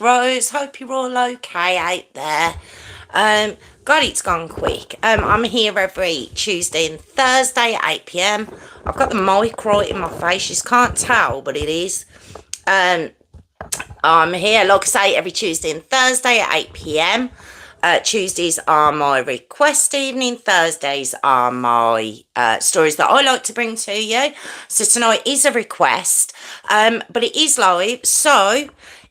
Rose, hope you're all okay out there. God, it's gone quick. I'm here every Tuesday and Thursday at 8 p.m. I've got the mic right in my face. You just can't tell, but it is. Um, I'm here, like I say, every Tuesday and Thursday at 8 p.m. Tuesdays are my request evening. Thursdays are my stories that I like to bring to you. So tonight is a request, but it is live. So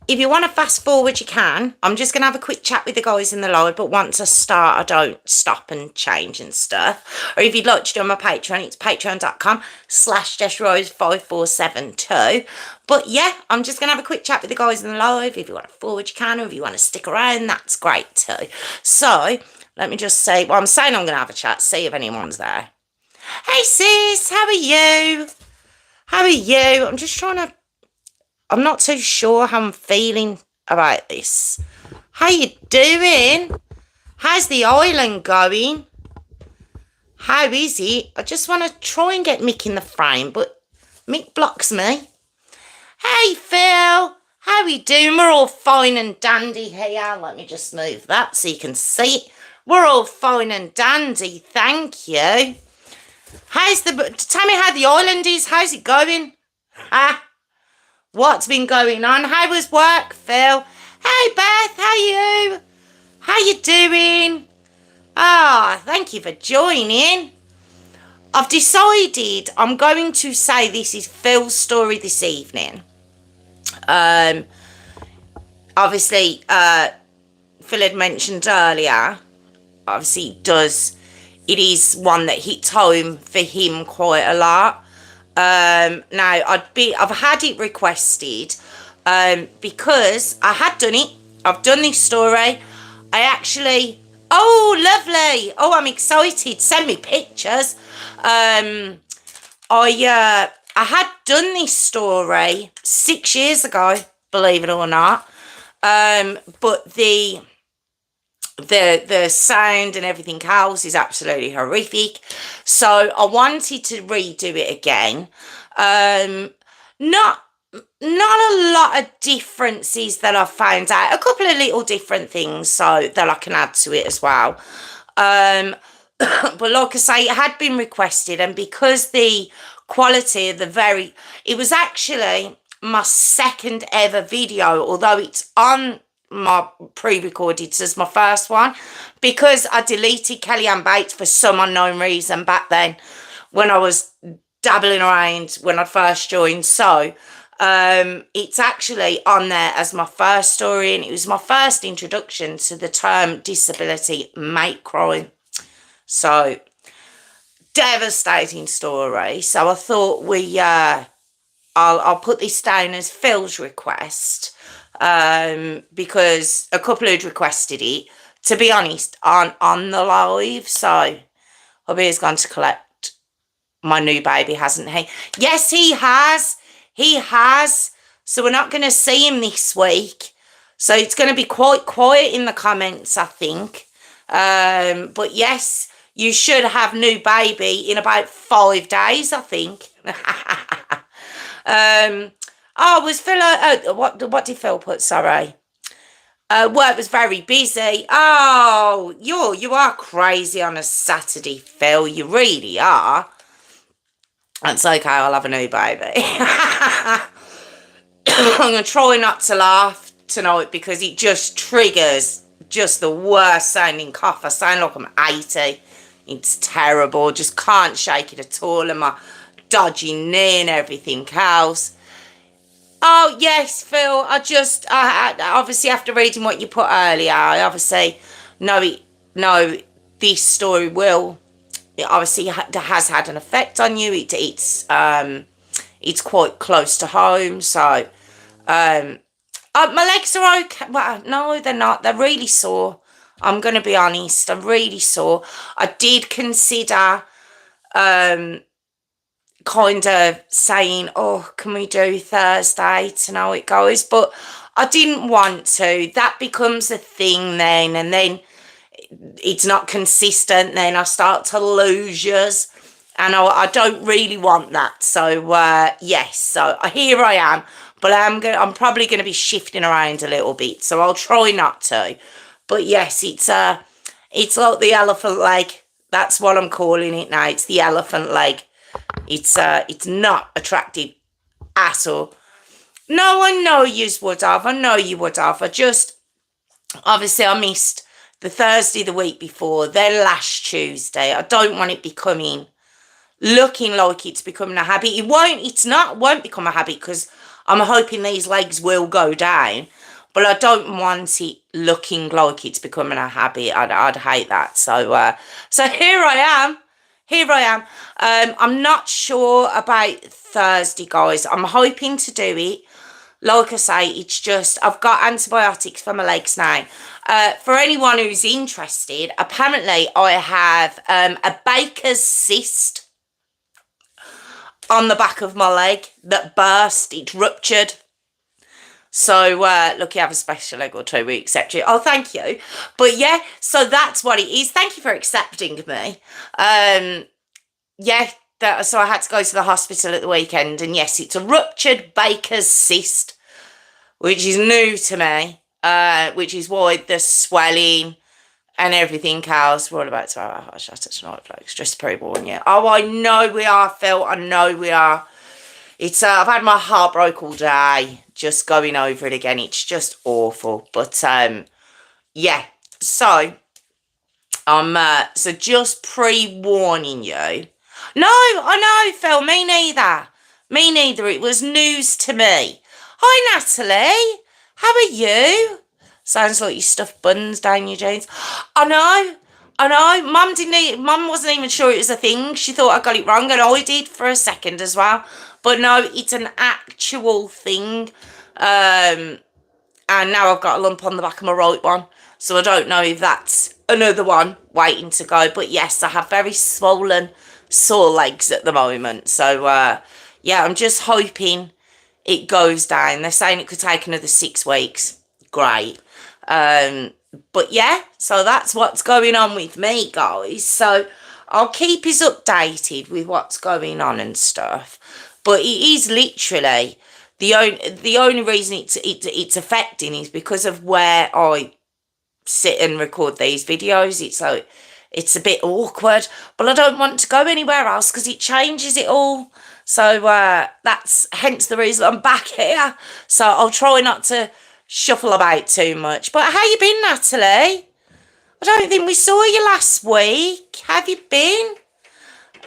if you want to fast forward, you can. I'm just going to have a quick chat with the guys in the live, but once I start, I don't stop and change and stuff. Or if you'd like to do on my Patreon, it's patreon.com/JessRose5472. But yeah, I'm just going to have a quick chat with the guys in the live. If you want to forward, you can. Or if you want to stick around, that's great too. So let me just say, well, I'm saying I'm going to have a chat, see if anyone's there. Hey sis, how are you? How are you? I'm not too sure how I'm feeling about this. How you doing? How's the island going? How is it? I just want to try and get Mick in the frame, but Mick blocks me. Hey Phil, how we doing? We're all fine and dandy here. Let me just move that so you can see it. We're all fine and dandy, thank you. Tell me how the island is. How's it going? What's been going on? How was work, Phil? Hey, Beth, how you? How you doing? Thank you for joining. I've decided I'm going to say this is Phil's story this evening. Obviously, Phil had mentioned earlier, obviously it is one that hits home for him quite a lot. Now I've had it requested because I had done it. I've done this story. Oh, lovely. Oh, I'm excited. Send me pictures. I had done this story 6 years ago, believe it or not. But the sound and everything else is absolutely horrific. So I wanted to redo it again. Not a lot of differences that I've found out. A couple of little different things so that I can add to it as well. But like I say, it had been requested, and because the quality of it was actually my second ever video, although it's on my pre-recorded as my first one, because I deleted Kellyanne Bates for some unknown reason back then when I was dabbling around when I first joined. So it's actually on there as my first story, and it was my first introduction to the term disability mate crime. So devastating story. So I thought I'll put this down as Phil's request, because a couple had requested it, to be honest, on the live. So Hubby's gone to collect my new baby, hasn't he? Yes, he has. He has. So we're not going to see him this week. So it's going to be quite quiet in the comments, I think. But yes, you should have new baby in about 5 days, I think. Was Phil? What did Phil put? Sorry. Work was very busy. Oh, you are crazy on a Saturday, Phil. You really are. That's okay. I'll have a new baby. I'm gonna try not to laugh tonight because it just triggers just the worst sounding cough. I sound like I'm 80. It's terrible. Just can't shake it at all, and my dodgy knee and everything else. Oh, yes, Phil, I obviously after reading what you put earlier, I obviously know this story it obviously has had an effect on you. It's quite close to home, so, my legs are okay. Well, no, they're not. They're really sore. I'm going to be honest. I'm really sore. I did consider, kind of saying, oh, can we do Thursday to know how it goes? But I didn't want to. That becomes a thing then, and then it's not consistent. Then I start to lose yours, and I don't really want that. So, yes, so here I am. but I'm probably gonna be shifting around a little bit, so I'll try not to. But yes, it's like the elephant leg. That's what I'm calling it now. It's the elephant leg. It's not attractive at all. No, I know you would have. I know you would have. Obviously, I missed the Thursday the week before, then last Tuesday. I don't want it becoming, looking like it's becoming a habit. Won't become a habit because I'm hoping these legs will go down. But I don't want it looking like it's becoming a habit. I'd hate that. So here I am. Here I am. I'm not sure about Thursday, guys. I'm hoping to do it. Like I say, it's just, I've got antibiotics for my legs now. For anyone who's interested, apparently I have a baker's cyst on the back of my leg that burst. It ruptured. So, look, you have a special leg or two, we accept you. Oh, thank you. But yeah, so that's what it is. Thank you for accepting me. Yeah, so I had to go to the hospital at the weekend, and yes, it's a ruptured baker's cyst, which is new to me, which is why the swelling and everything else. We're all about to have a hot shot at snowflakes, just to pre-warn you. Oh, I know we are, Phil. I know we are. It's I've had my heart broke all day just going over it again. It's just awful. But yeah. So so just pre-warning you. No, I know, Phil. Me neither. Me neither. It was news to me. Hi, Natalie. How are you? Sounds like you stuffed buns down your jeans. I know. Mum wasn't even sure it was a thing. She thought I got it wrong, and I did for a second as well. But no, it's an actual thing. And now I've got a lump on the back of my right one. So I don't know if that's another one waiting to go. But yes, I have very swollen, sore legs at the moment. So, yeah, I'm just hoping it goes down. They're saying it could take another 6 weeks. Great. But yeah, so that's what's going on with me, guys. So I'll keep us updated with what's going on and stuff. But it is literally the only reason it's affecting is because of where I sit and record these videos. It's a bit awkward, but I don't want to go anywhere else because it changes it all. So that's hence the reason I'm back here. So I'll try not to shuffle about too much. But how you been, Natalie? I don't think we saw you last week. Have you been?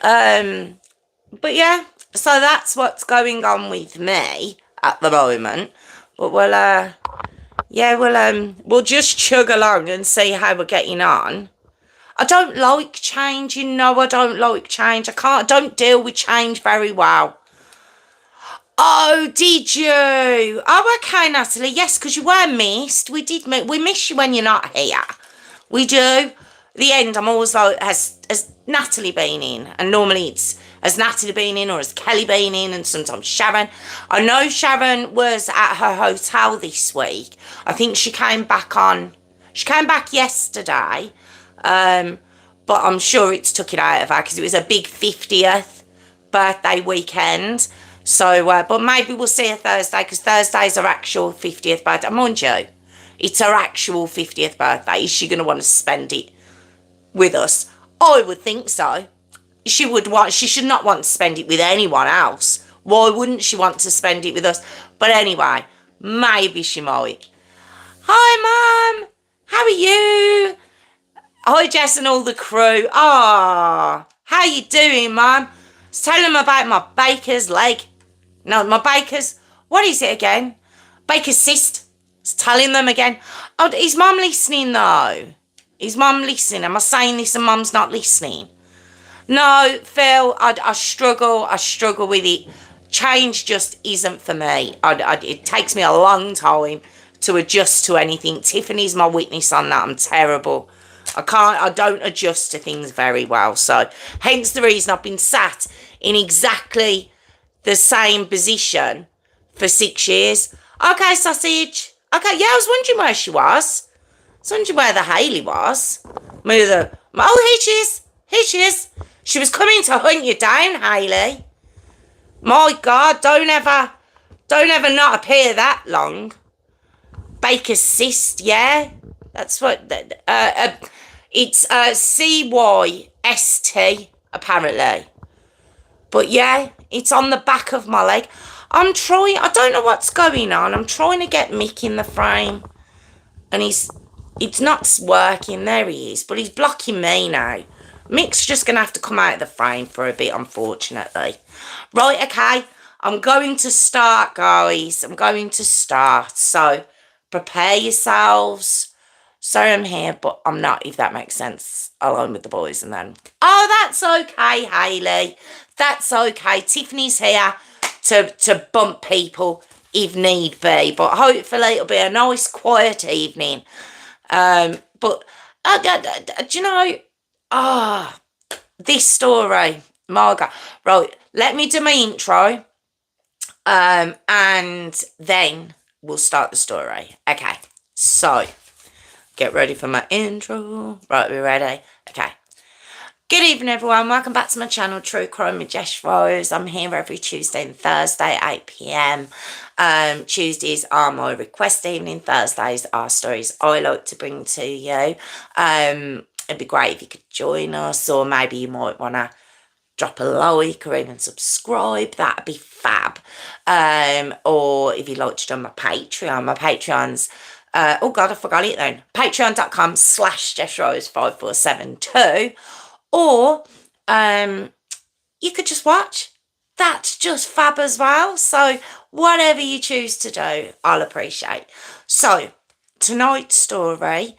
But yeah, so that's what's going on with me at the moment. But we'll just chug along and see how we're getting on. I don't like change, you know. I don't like change. I don't deal with change very well. Oh, did you? Oh, okay, Natalie. Yes, because you were missed. We miss you when you're not here. We do. The end, I'm always like, has Natalie been in? And normally it's, has Natalie been in or has Kelly been in? And sometimes Sharon. I know Sharon was at her hotel this week. I think she came back yesterday. But I'm sure it's took it out of her because it was a big 50th birthday weekend. So, but maybe we'll see her Thursday because Thursday's her actual 50th birthday. Mind you, it's her actual 50th birthday. Is she going to want to spend it with us? I would think so. She should not want to spend it with anyone else. Why wouldn't she want to spend it with us? But anyway, maybe she might. Hi, Mum. How are you? Hi, Jess and all the crew. Ah, how you doing, Mum? Tell them about my baker's leg. No, my baker's, what is it again? Baker's cyst. It's telling them again. Oh, is Mum listening though? Is Mum listening? Am I saying this and Mum's not listening? No, Phil, I struggle with it. Change just isn't for me. It takes me a long time to adjust to anything. Tiffany's my witness on that. I'm terrible. I don't adjust to things very well. So hence the reason I've been sat in exactly the same position for 6 years. Okay, sausage. Okay, yeah, I was wondering where she was. I was wondering where the Hayley was. Oh, here she is. Here she is. She was coming to hunt you down, Hayley. My God, don't ever Don't ever not appear that long. Baker's cyst, yeah. That's what. It's CYST, apparently. But yeah, it's on the back of my leg. I'm trying, I don't know what's going on. I'm trying to get Mick in the frame. And it's not working. There he is. But he's blocking me now. Mick's just going to have to come out of the frame for a bit, unfortunately. Right, okay. I'm going to start, guys. I'm going to start. So, prepare yourselves. Sorry I'm here, but I'm not, if that makes sense. Alone with the boys and then... Oh, that's okay, Hayley. That's okay. Tiffany's here to bump people if need be. But hopefully it'll be a nice, quiet evening. But, do you know... this story, Margaret. Right, let me do my intro. And then we'll start the story. Okay, so get ready for my intro. Right, we ready? Okay. Good evening, everyone. Welcome back to my channel, True Crime with Jess Rose. I'm here every Tuesday and Thursday, 8 p.m. Tuesdays are my request evening. Thursdays are stories I like to bring to you. It'd be great if you could join us, or maybe you might want to drop a like or even subscribe. That'd be fab. Or if you'd like to join my Patreon's oh god, I forgot it then. Patreon.com/JessRose5472. Or you could just watch. That's just fab as well. So whatever you choose to do, I'll appreciate. So tonight's story,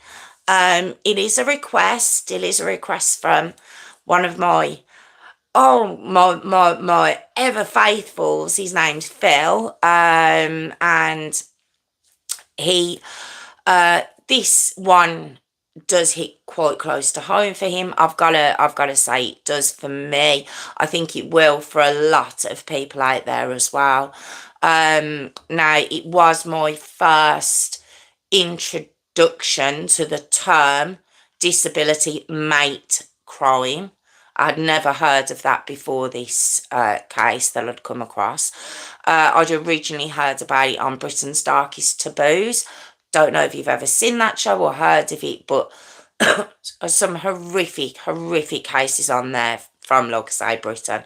it is a request. It is a request from one of my my ever faithfuls. His name's Phil. And he this one does hit quite close to home for him. I've gotta say it does for me. I think it will for a lot of people out there as well. Now it was my first introduction to the term disability mate crime. I'd never heard of that before this case that I'd come across. I'd originally heard about it on Britain's Darkest Taboos. Don't know if you've ever seen that show or heard of it, but some horrific cases on there from, like I say, Britain.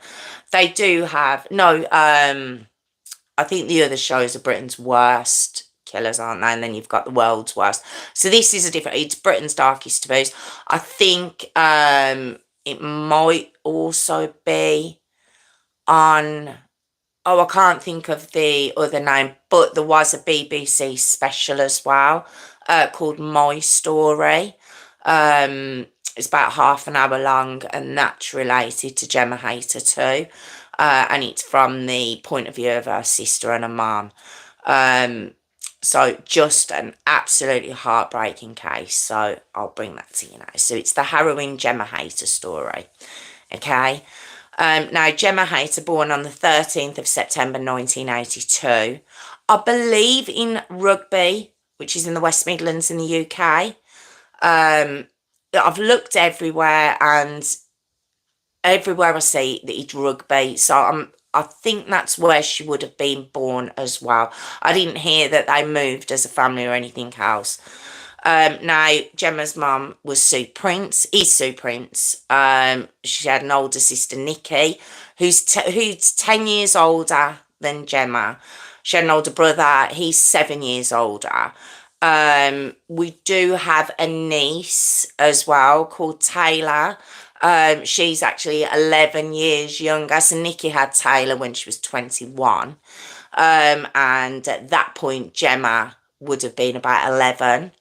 They do have, I think the other shows are Britain's worst killers, aren't they? And then you've got the world's worst. So this is it's Britain's Darkest Taboos. I think it might also be on, I can't think of the other name, but there was a BBC special as well called My Story. It's about half an hour long, and that's related to Gemma Hayter too. And it's from the point of view of her sister and her mum. So just an absolutely heartbreaking case. So I'll bring that to you now. So it's the Harrowing Gemma Hayter Story. Okay. Now, Gemma Hayter, born on the 13th of September 1982, I believe in Rugby, which is in the West Midlands in the UK. I've looked everywhere, and everywhere I see that it's Rugby. So I think that's where she would have been born as well. I didn't hear that they moved as a family or anything else. Now, Gemma's mum was Sue Prince, is Sue Prince. She had an older sister, Nikki, who's 10 years older than Gemma. She had an older brother, he's 7 years older. We do have a niece as well called Taylor. She's actually 11 years younger. So Nikki had Taylor when she was 21. And at that point, Gemma would have been about 11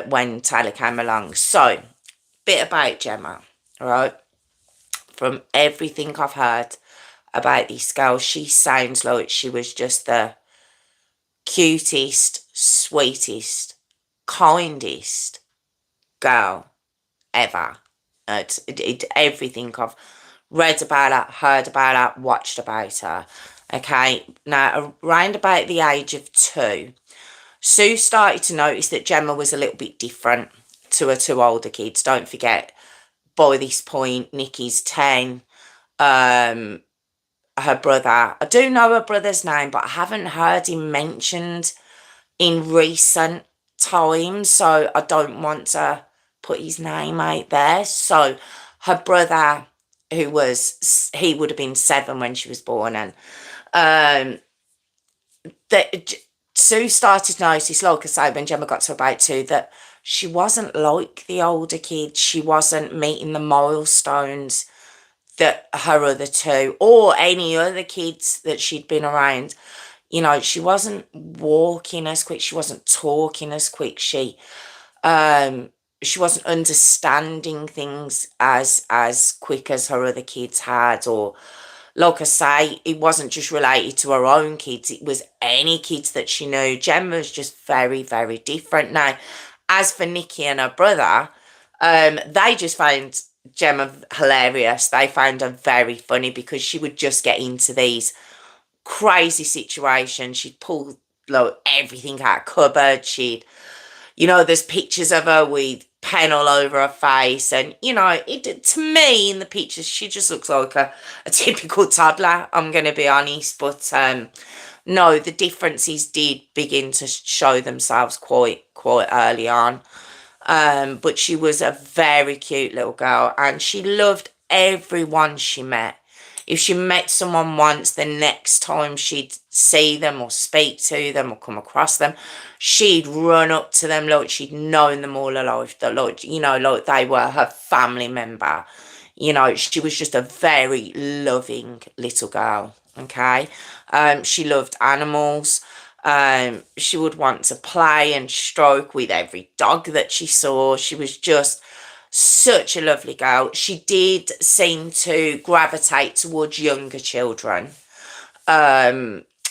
when Taylor came along. So, bit about Gemma, right? From everything I've heard about this girl, she sounds like she was just the cutest, sweetest, kindest girl ever. Everything I've read about her, heard about her, watched about her. Okay, now around about the age of 2, Sue started to notice that Gemma was a little bit different to her 2 older kids. Don't forget, by this point, Nikki's 10, her brother. I do know her brother's name, but I haven't heard him mentioned in recent times, so I don't want to put his name out there. So her brother, he would have been 7 when she was born, and um, that Sue started to notice, like I say, when Gemma got to about 2, that she wasn't like the older kids. She wasn't meeting the milestones that her other two or any other kids that she'd been around. She wasn't walking as quick. She wasn't talking as quick. Um, she wasn't understanding things as quick as her other kids had. Or, like I say, it wasn't just related to her own kids. It was any kids that she knew. Gemma was just very, very different. Now, as for Nikki and her brother, they just found Gemma hilarious. They found her very funny because she would just get into these crazy situations. She'd pull like everything out of cupboard. There's pictures of her with pen all over her face, and to me in the pictures she just looks like a typical toddler. I'm gonna be honest, but no, the differences did begin to show themselves quite early on. But she was a very cute little girl, and she loved everyone she met. If she met someone once, the next time she'd see them or speak to them or come across them, she'd run up to them like she'd known them all her life. That like they were her family member. She was just a very loving little girl. Okay, she loved animals. She would want to play and stroke with every dog that she saw. She was just such a lovely girl. She did seem to gravitate towards younger children.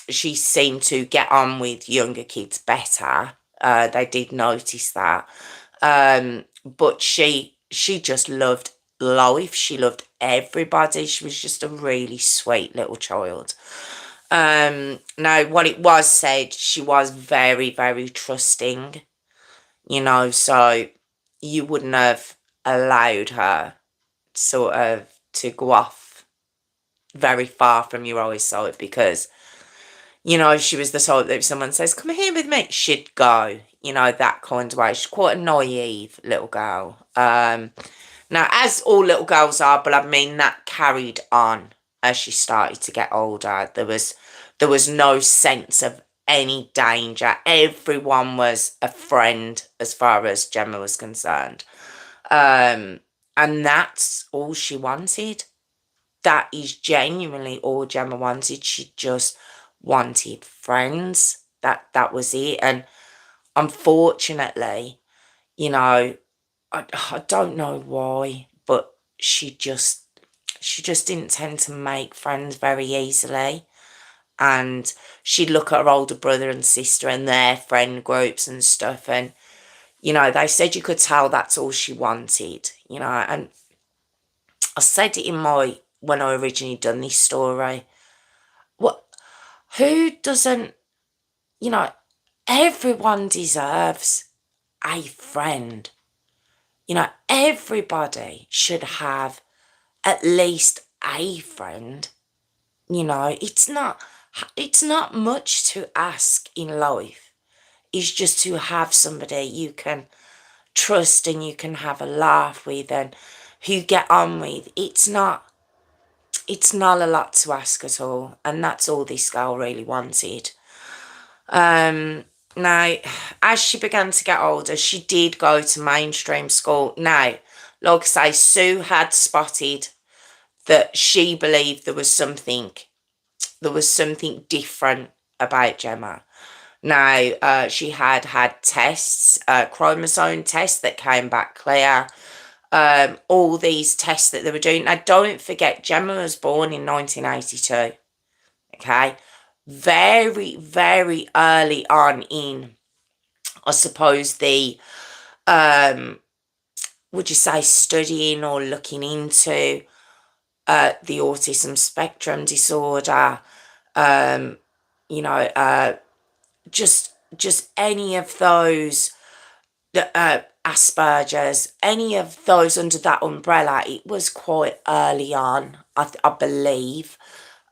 She seemed to get on with younger kids better. They did notice that. But she just loved life. She loved everybody. She was just a really sweet little child. Now, what it was said, she was very, very trusting, so you wouldn't have allowed her sort of to go off very far from your eyesight because, she was the sort that if someone says, come here with me, she'd go, that kind of way. She's quite a naive little girl. Now, as all little girls are, but I mean that carried on as she started to get older. There was no sense of any danger. Everyone was a friend as far as Gemma was concerned. And that's all she wanted. That is genuinely all Gemma wanted. She just wanted friends. That was it. And unfortunately, I don't know why, but she just didn't tend to make friends very easily. And she'd look at her older brother and sister and their friend groups and stuff, and they said you could tell that's all she wanted, and I said it when I originally done this story. What who doesn't, you know, everyone deserves a friend. Everybody should have at least a friend. It's not much to ask in life. It's just to have somebody you can trust and you can have a laugh with and who you get on with. It's not a lot to ask at all, and that's all this girl really wanted. Now, as she began to get older, she did go to mainstream school. Now, like I say, Sue had spotted that she believed there was something different about Gemma. Now, she had tests, chromosome tests that came back clear. All these tests that they were doing. Now, don't forget, Gemma was born in 1982. Okay, very, very early on in, I suppose, the would you say studying or looking into the autism spectrum disorder, you know, just any of those, the Asperger's, any of those under that umbrella. It was quite early on, I believe.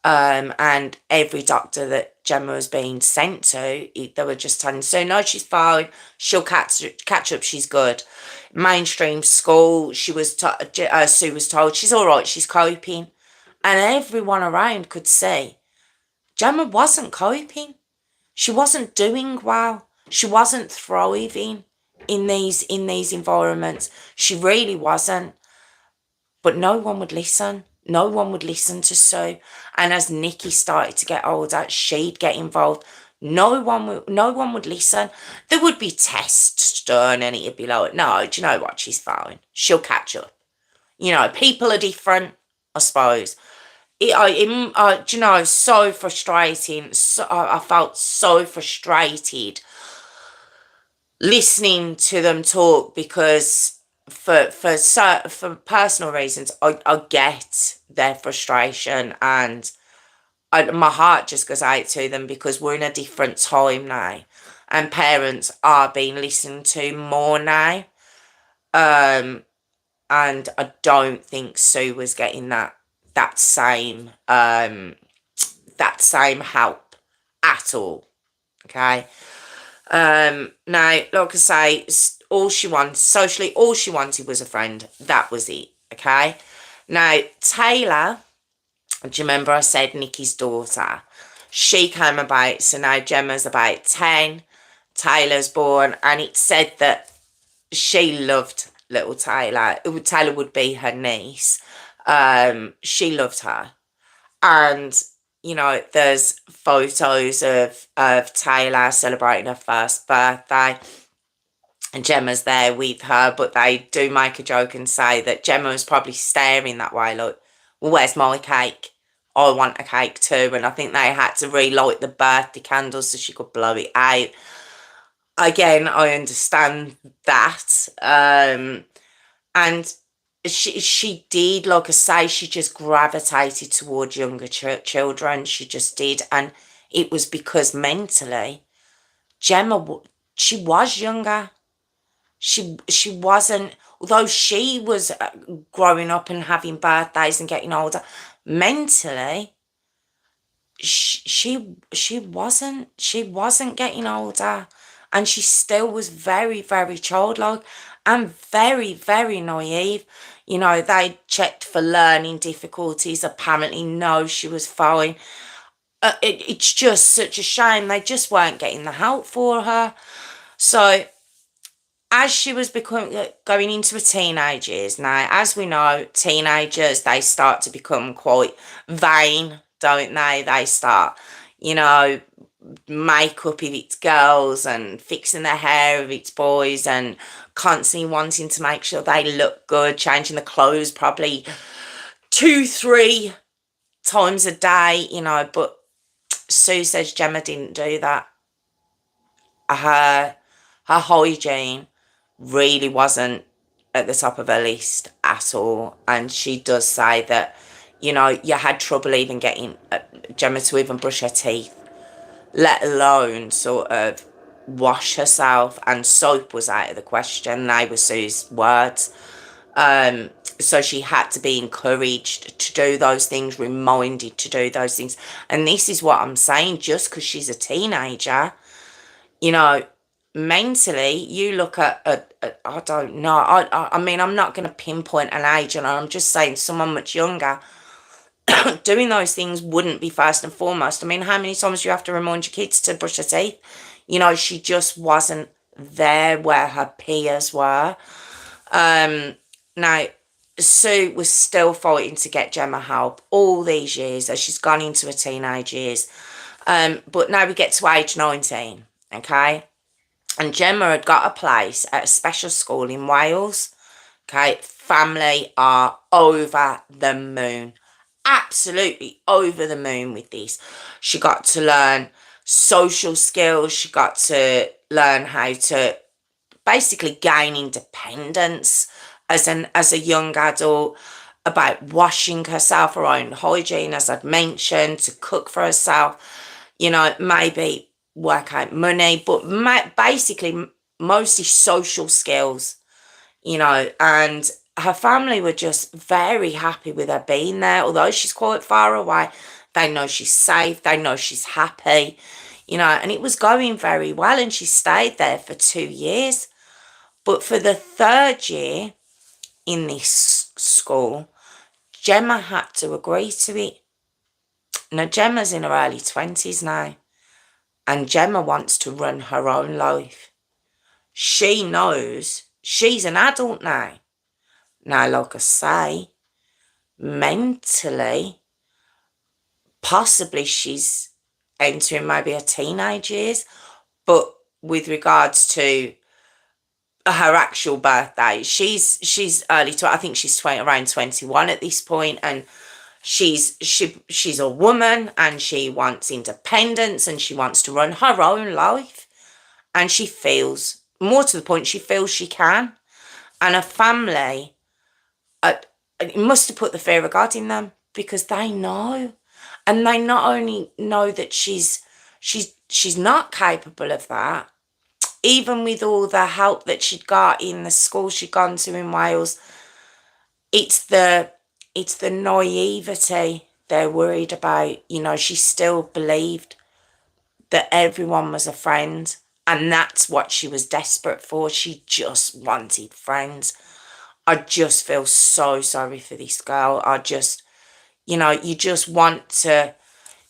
And every doctor that Gemma was being sent to, they were just telling Sue, no, she's fine. She'll catch up. She's good. Mainstream school, Sue was told she's all right. She's coping, and everyone around could see Gemma wasn't coping. She wasn't doing well. She wasn't thriving in these environments. She really wasn't. But no one would listen. No one would listen to Sue. And as Nikki started to get older, she'd get involved. No one would listen. There would be tests done and it'd be like, no, do you know what? She's fine. She'll catch up. People are different, I suppose. Do you know, so frustrating. I felt so frustrated listening to them talk because for personal reasons, I get their frustration and my heart just goes out to them because we're in a different time now, and parents are being listened to more now. Um, and I don't think Sue was getting that same help at all. Okay. Now, like I say, all she wanted socially, all she wanted was a friend. That was it. Okay. Now, Taylor, do you remember I said Nikki's daughter? She came about, so now Gemma's about 10. Taylor's born, and it said that she loved little Taylor. Taylor would be her niece. She loved her. And, there's photos of Taylor celebrating her first birthday. And Gemma's there with her, but they do make a joke and say that Gemma was probably staring that way, like, well, where's my cake? I want a cake too. And I think they had to relight the birthday candles so she could blow it out. Again, I understand that. And she did, like I say, she just gravitated towards younger children. She just did. And it was because mentally, Gemma, she was younger. She wasn't, although she was growing up and having birthdays and getting older, mentally, she wasn't getting older, and she still was very, very childlike and very, very naive. They checked for learning difficulties. Apparently, no, she was fine. It's just such a shame. They just weren't getting the help for her. So as she was going into her teenage years, now, as we know, teenagers, they start to become quite vain, don't they? They start, makeup if it's girls and fixing their hair if it's boys and constantly wanting to make sure they look good, changing the clothes probably 2-3 times a day, but Sue says Gemma didn't do that. Her hygiene really wasn't at the top of her list at all. And she does say that, you had trouble even getting Gemma to even brush her teeth, let alone sort of wash herself, and soap was out of the question. They were Sue's words. So she had to be encouraged to do those things, reminded to do those things. And this is what I'm saying, just because she's a teenager, mentally, you look at I don't know. I mean, I'm not going to pinpoint an age, and I'm just saying someone much younger doing those things wouldn't be first and foremost. I mean, how many times do you have to remind your kids to brush their teeth? She just wasn't there where her peers were. Now, Sue was still fighting to get Gemma help all these years as she's gone into her teenage years. But now we get to age 19, okay? And Gemma had got a place at a special school in Wales. Okay, family are over the moon. Absolutely over the moon with this. She got to learn social skills. She got to learn how to basically gain independence as a young adult, about washing herself, her own hygiene, as I'd mentioned, to cook for herself, maybe work out money, but basically mostly social skills, and her family were just very happy with her being there. Although she's quite far away, They know she's safe. They know she's happy, you know, and it was going very well. And she stayed there for 2 years. But for the third year in this school, Gemma had to agree to it. Now, Gemma's in her early 20s now, and Gemma wants to run her own life. She knows she's an adult now. Now, like I say, mentally, possibly she's entering maybe her teenage years, but with regards to her actual birthday, she's early to, I think she's around 21 at this point, and she's a woman, and she wants independence, and she wants to run her own life, and she feels, more to the point, she feels she can. And her family, it must have put the fear of God in them, because they know. And they not only know that she's not capable of that, even with all the help that she'd got in the school she'd gone to in Wales, it's the naivety they're worried about. You know, she still believed that everyone was a friend, and that's what she was desperate for. She just wanted friends. I just feel so sorry for this girl. I just, you know, you just want to,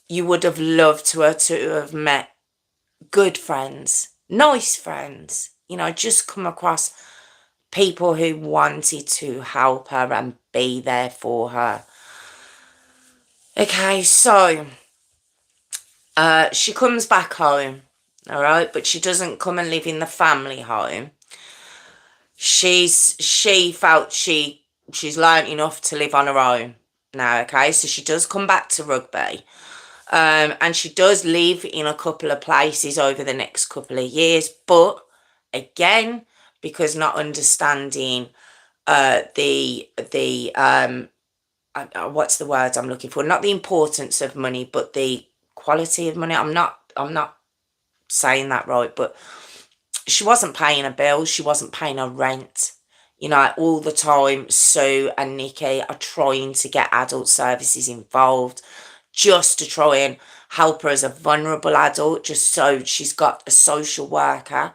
you would have loved her to have met good friends, nice friends, you know, just come across people who wanted to help her and be there for her. Okay, so she comes back home, all right, but she doesn't come and live in the family home. She felt she's learned enough to live on her own now, okay? So she does come back to Rugby, and she does live in a couple of places over the next couple of years, but again, because not understanding what's the word I'm looking for? Not the importance of money, but the quality of money. I'm not saying that right, but she wasn't paying her bills. She wasn't paying her rent. You know, all the time, Sue and Nikki are trying to get adult services involved just to try and help her as a vulnerable adult, just so she's got a social worker.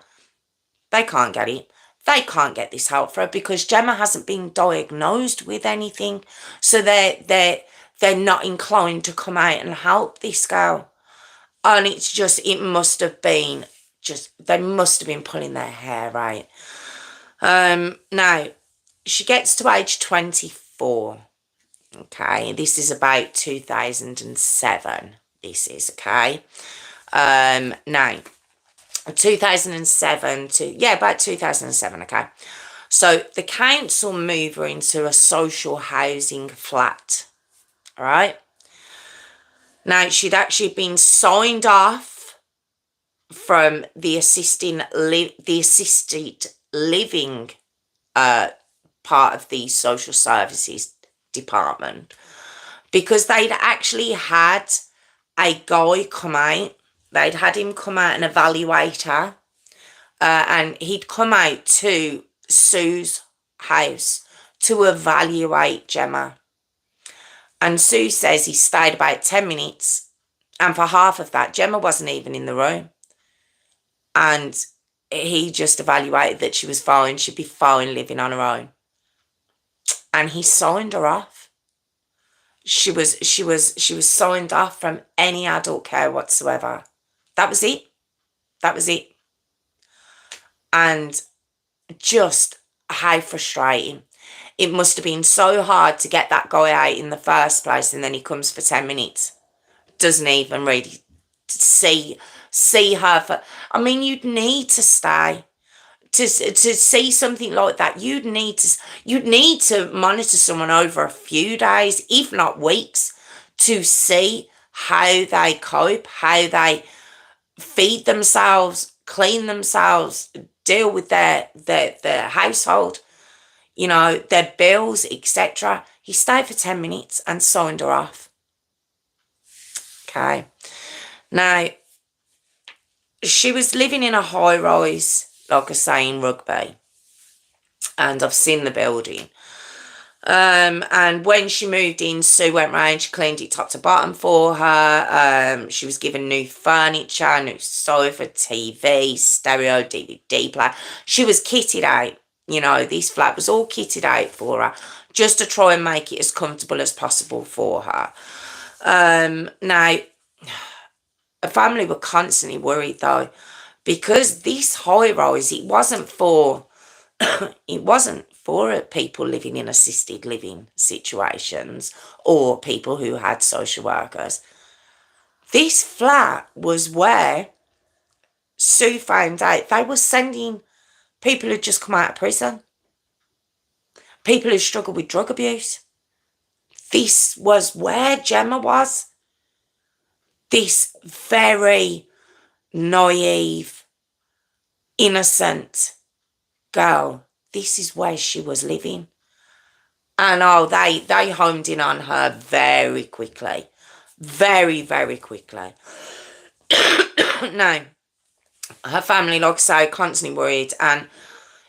They can't get it. They can't get this help for her because Gemma hasn't been diagnosed with anything. So they're not inclined to come out and help this girl. And it's just, it must have been just, they must have been pulling their hair out. Now, she gets to age 24. Okay, this is about 2007. This is, okay. Now, 2007 to, yeah, about 2007, okay. So the council move her into a social housing flat, all right. Now, she'd actually been signed off from the assisted living part of the social services department, because they'd actually had a guy come out. They'd had him come out and evaluate her, and he'd come out to Sue's house to evaluate Gemma. And Sue says he stayed about 10 minutes, and for half of that, Gemma wasn't even in the room. And he just evaluated that she was fine. She'd be fine living on her own. And he signed her off. She was signed off from any adult care whatsoever. That was it. That was it. And just how frustrating. It must have been so hard to get that guy out in the first place, and then he comes for 10 minutes. Doesn't even really see her for, I mean, you'd need to stay. To see something like that, you'd need to monitor someone over a few days, if not weeks, to see how they cope, how they feed themselves, clean themselves, deal with their household, you know, their bills, etc. He stayed for 10 minutes and signed her off. Okay. Now, she was living in a high-rise, like I say, in Rugby. And I've seen the building. And when she moved in, Sue went round, she cleaned it top to bottom for her. She was given new furniture, new sofa, TV, stereo, DVD player. She was kitted out. You know, this flat was all kitted out for her just to try and make it as comfortable as possible for her. Now, her family were constantly worried though, because this high rise, it wasn't for people living in assisted living situations or people who had social workers. This flat was where Sue found out they were sending people who'd just come out of prison, people who struggled with drug abuse. This was where Gemma was. This very naive, innocent girl. This is where she was living. And oh, they homed in on her very quickly. Very, very quickly. Now, her family, like I say, constantly worried. And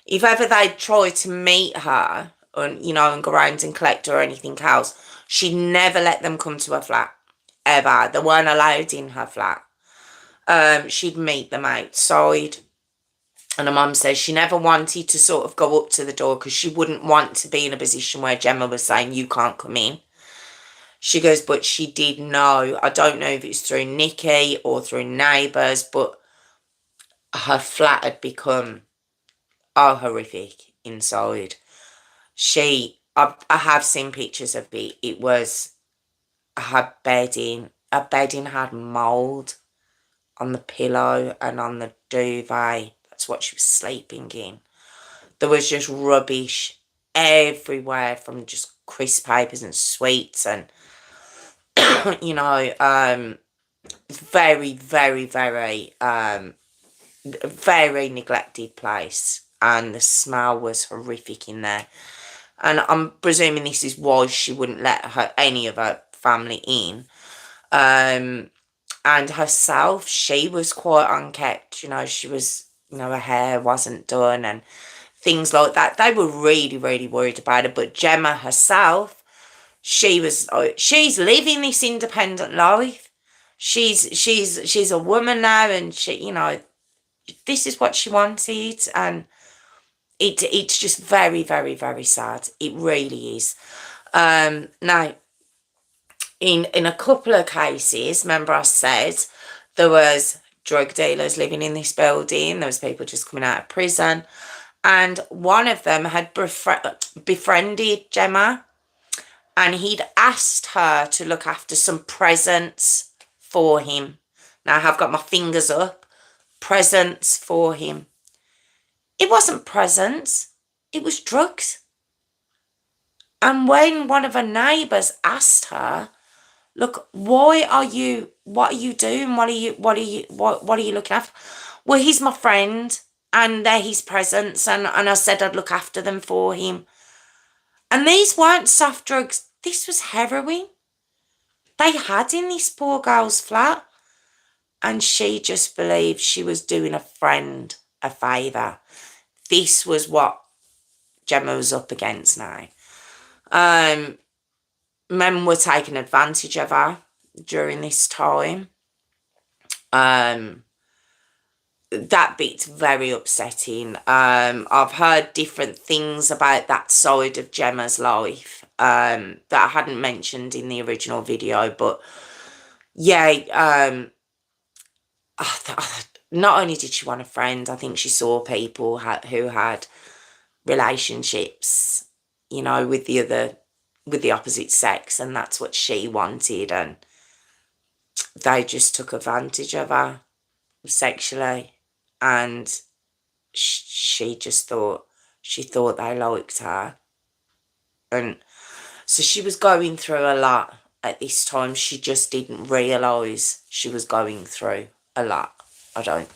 if ever they tried to meet her, and and go around and collect her or anything else, she'd never let them come to her flat. Ever. They weren't allowed in her flat. She'd meet them outside. And her mum says she never wanted to sort of go up to the door because she wouldn't want to be in a position where Gemma was saying, you can't come in. She goes, but she did know. I don't know if it's through Nikki or through neighbours, but her flat had become horrific inside. I have seen pictures of it. It was her bedding. Her bedding had mould on the pillow and on the duvet. That's what she was sleeping in. There was just rubbish everywhere from just crisp papers and sweets and, very, very, very, very neglected place. And the smell was horrific in there. And I'm presuming this is why she wouldn't let any of her family in. And herself, she was quite unkept. She was, her hair wasn't done and things like that. They were really, really worried about her. But Gemma herself, she's living this independent life. She's a woman now, and she, this is what she wanted, and it's just very, very, very sad. It really is. Now, in a couple of cases, remember I said there was drug dealers living in this building. There was people just coming out of prison. And one of them had befriended Gemma, and he'd asked her to look after some presents for him. Now I have got my fingers up. Presents for him. It wasn't presents. It was drugs. And when one of her neighbours asked her, look, what are you doing? What are you looking after? Well, he's my friend and they're his presents, and I said I'd look after them for him. And these weren't soft drugs. This was heroin. They had in this poor girl's flat. And she just believed she was doing a friend a favour. This was what Gemma was up against now. Men were taking advantage of her during this time. That bit's very upsetting. I've heard different things about that side of Gemma's life that I hadn't mentioned in the original video, but yeah, not only did she want a friend, I think she saw people who had relationships, with the opposite sex, and that's what she wanted, and they just took advantage of her sexually, and she thought they liked her, and so she was going through a lot at this time. She just didn't realise she was going through a lot. I don't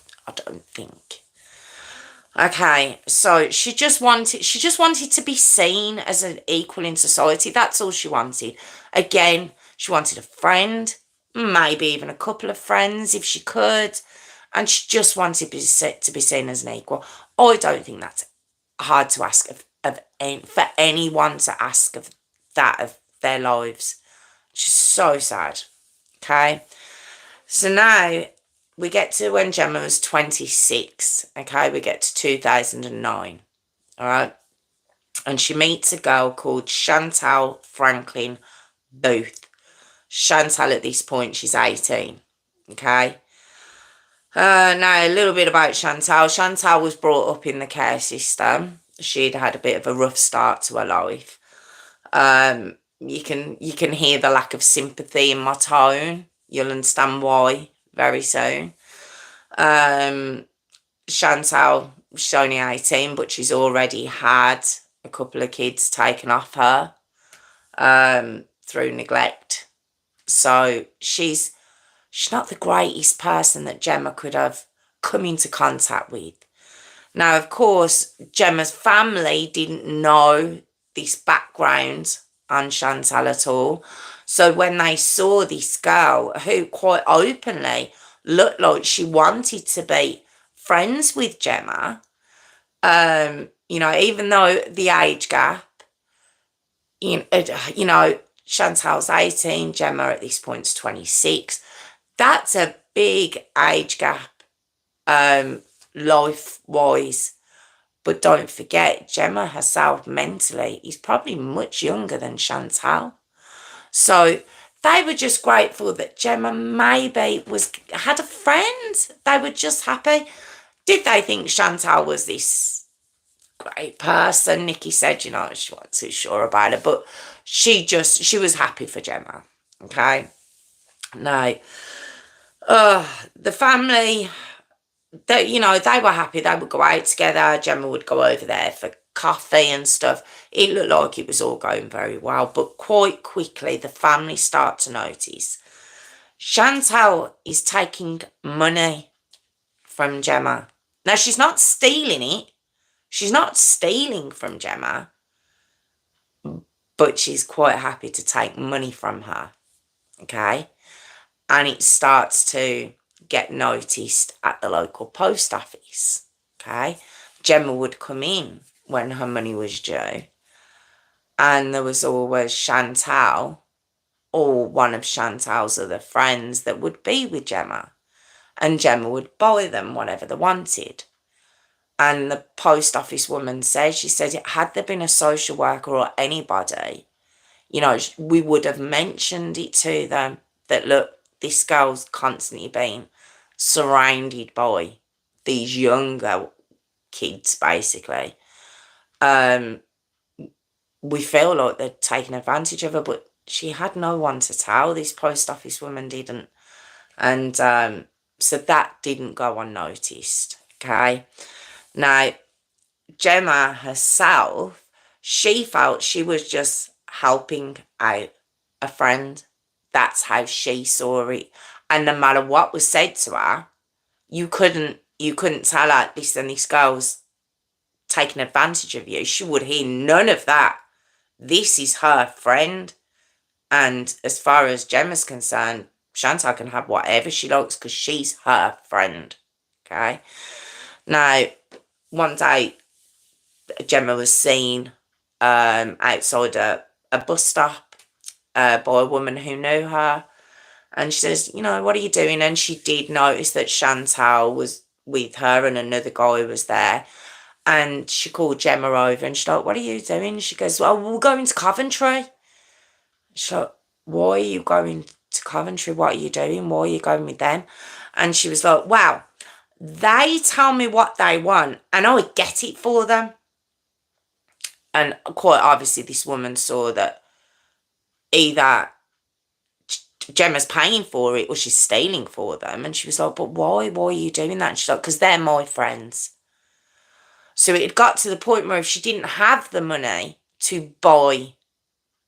think. Okay, so she just wanted to be seen as an equal in society. That's all she wanted. Again, she wanted a friend, maybe even a couple of friends if she could, and she just wanted to be seen as an equal. I don't think that's hard to ask of for anyone to ask of that of their lives. Just so sad. Okay. So now we get to when Gemma was 26. Okay. We get to 2009. All right. And she meets a girl called Chantal Franklin Booth. Chantal, at this point, she's 18. Okay. Now, a little bit about Chantal. Chantal was brought up in the care system. She'd had a bit of a rough start to her life. You can hear the lack of sympathy in my tone. You'll understand why very soon. Chantal, she's only 18, but she's already had a couple of kids taken off her through neglect. So she's not the greatest person that Gemma could have come into contact with. Now, of course, Gemma's family didn't know this background on Chantal at all. So when they saw this girl who quite openly looked like she wanted to be friends with Gemma, even though the age gap, Chantal's 18, Gemma at this point is 26. That's a big age gap, life-wise. But don't forget, Gemma herself mentally is probably much younger than Chantal. So they were just grateful that Gemma maybe had a friend. They were just happy. Did they think Chantal was this great person? Nikki said, she wasn't too sure about it, but she was happy for Gemma. Okay. Now, the family, they were happy. They would go out together. Gemma would go over there for coffee and stuff. It looked like it was all going very well, but quite quickly the family start to notice Chantal is taking money from Gemma. Now, she's not stealing it. She's not stealing from Gemma, but she's quite happy to take money from her. Okay? And it starts to get noticed at the local post office. Okay? Gemma would come in when her money was due, and there was always Chantal or one of Chantal's other friends that would be with Gemma, and Gemma would buy them whatever they wanted. And the post office woman said, had there been a social worker or anybody, we would have mentioned it to them that, look, this girl's constantly being surrounded by these younger kids, basically. We feel like they're taking advantage of her, but she had no one to tell. This post office woman didn't. And so that didn't go unnoticed, okay? Now, Gemma herself, she felt she was just helping out a friend. That's how she saw it. And no matter what was said to her, you couldn't tell her, listen, this girl's taking advantage of you. She would hear none of that. This is her friend. And as far as Gemma's concerned, Chantal can have whatever she likes because she's her friend. Okay? Now, one day, Gemma was seen outside a bus stop by a woman who knew her. And she says, what are you doing? And she did notice that Chantal was with her and another guy was there. And she called Gemma over and she's like, what are you doing? She goes, well, we're going to Coventry. She's like, why are you going to Coventry? What are you doing? Why are you going with them? And she was like, wow, they tell me what they want and I get it for them. And quite obviously this woman saw that either Gemma's paying for it or she's stealing for them. And she was like, but why? Why are you doing that? And she's like, because they're my friends. So it had got to the point where if she didn't have the money to buy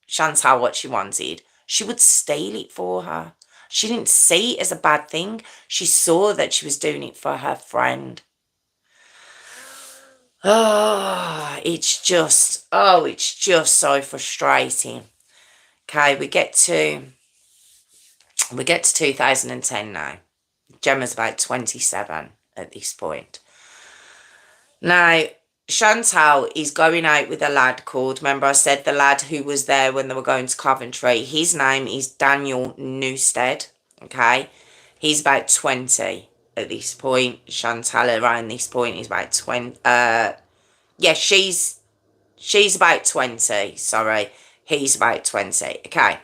Chantal what she wanted, she would steal it for her. She didn't see it as a bad thing. She saw that she was doing it for her friend. It's just so frustrating. Okay, we get to 2010 now. Gemma's about 27 at this point. Now, Chantal is going out with a lad called, remember I said the lad who was there when they were going to Coventry. His name is Daniel Newstead, okay? He's about 20 at this point. Chantal around this point is about 20. Yeah, she's about 20, sorry. He's about 20, okay?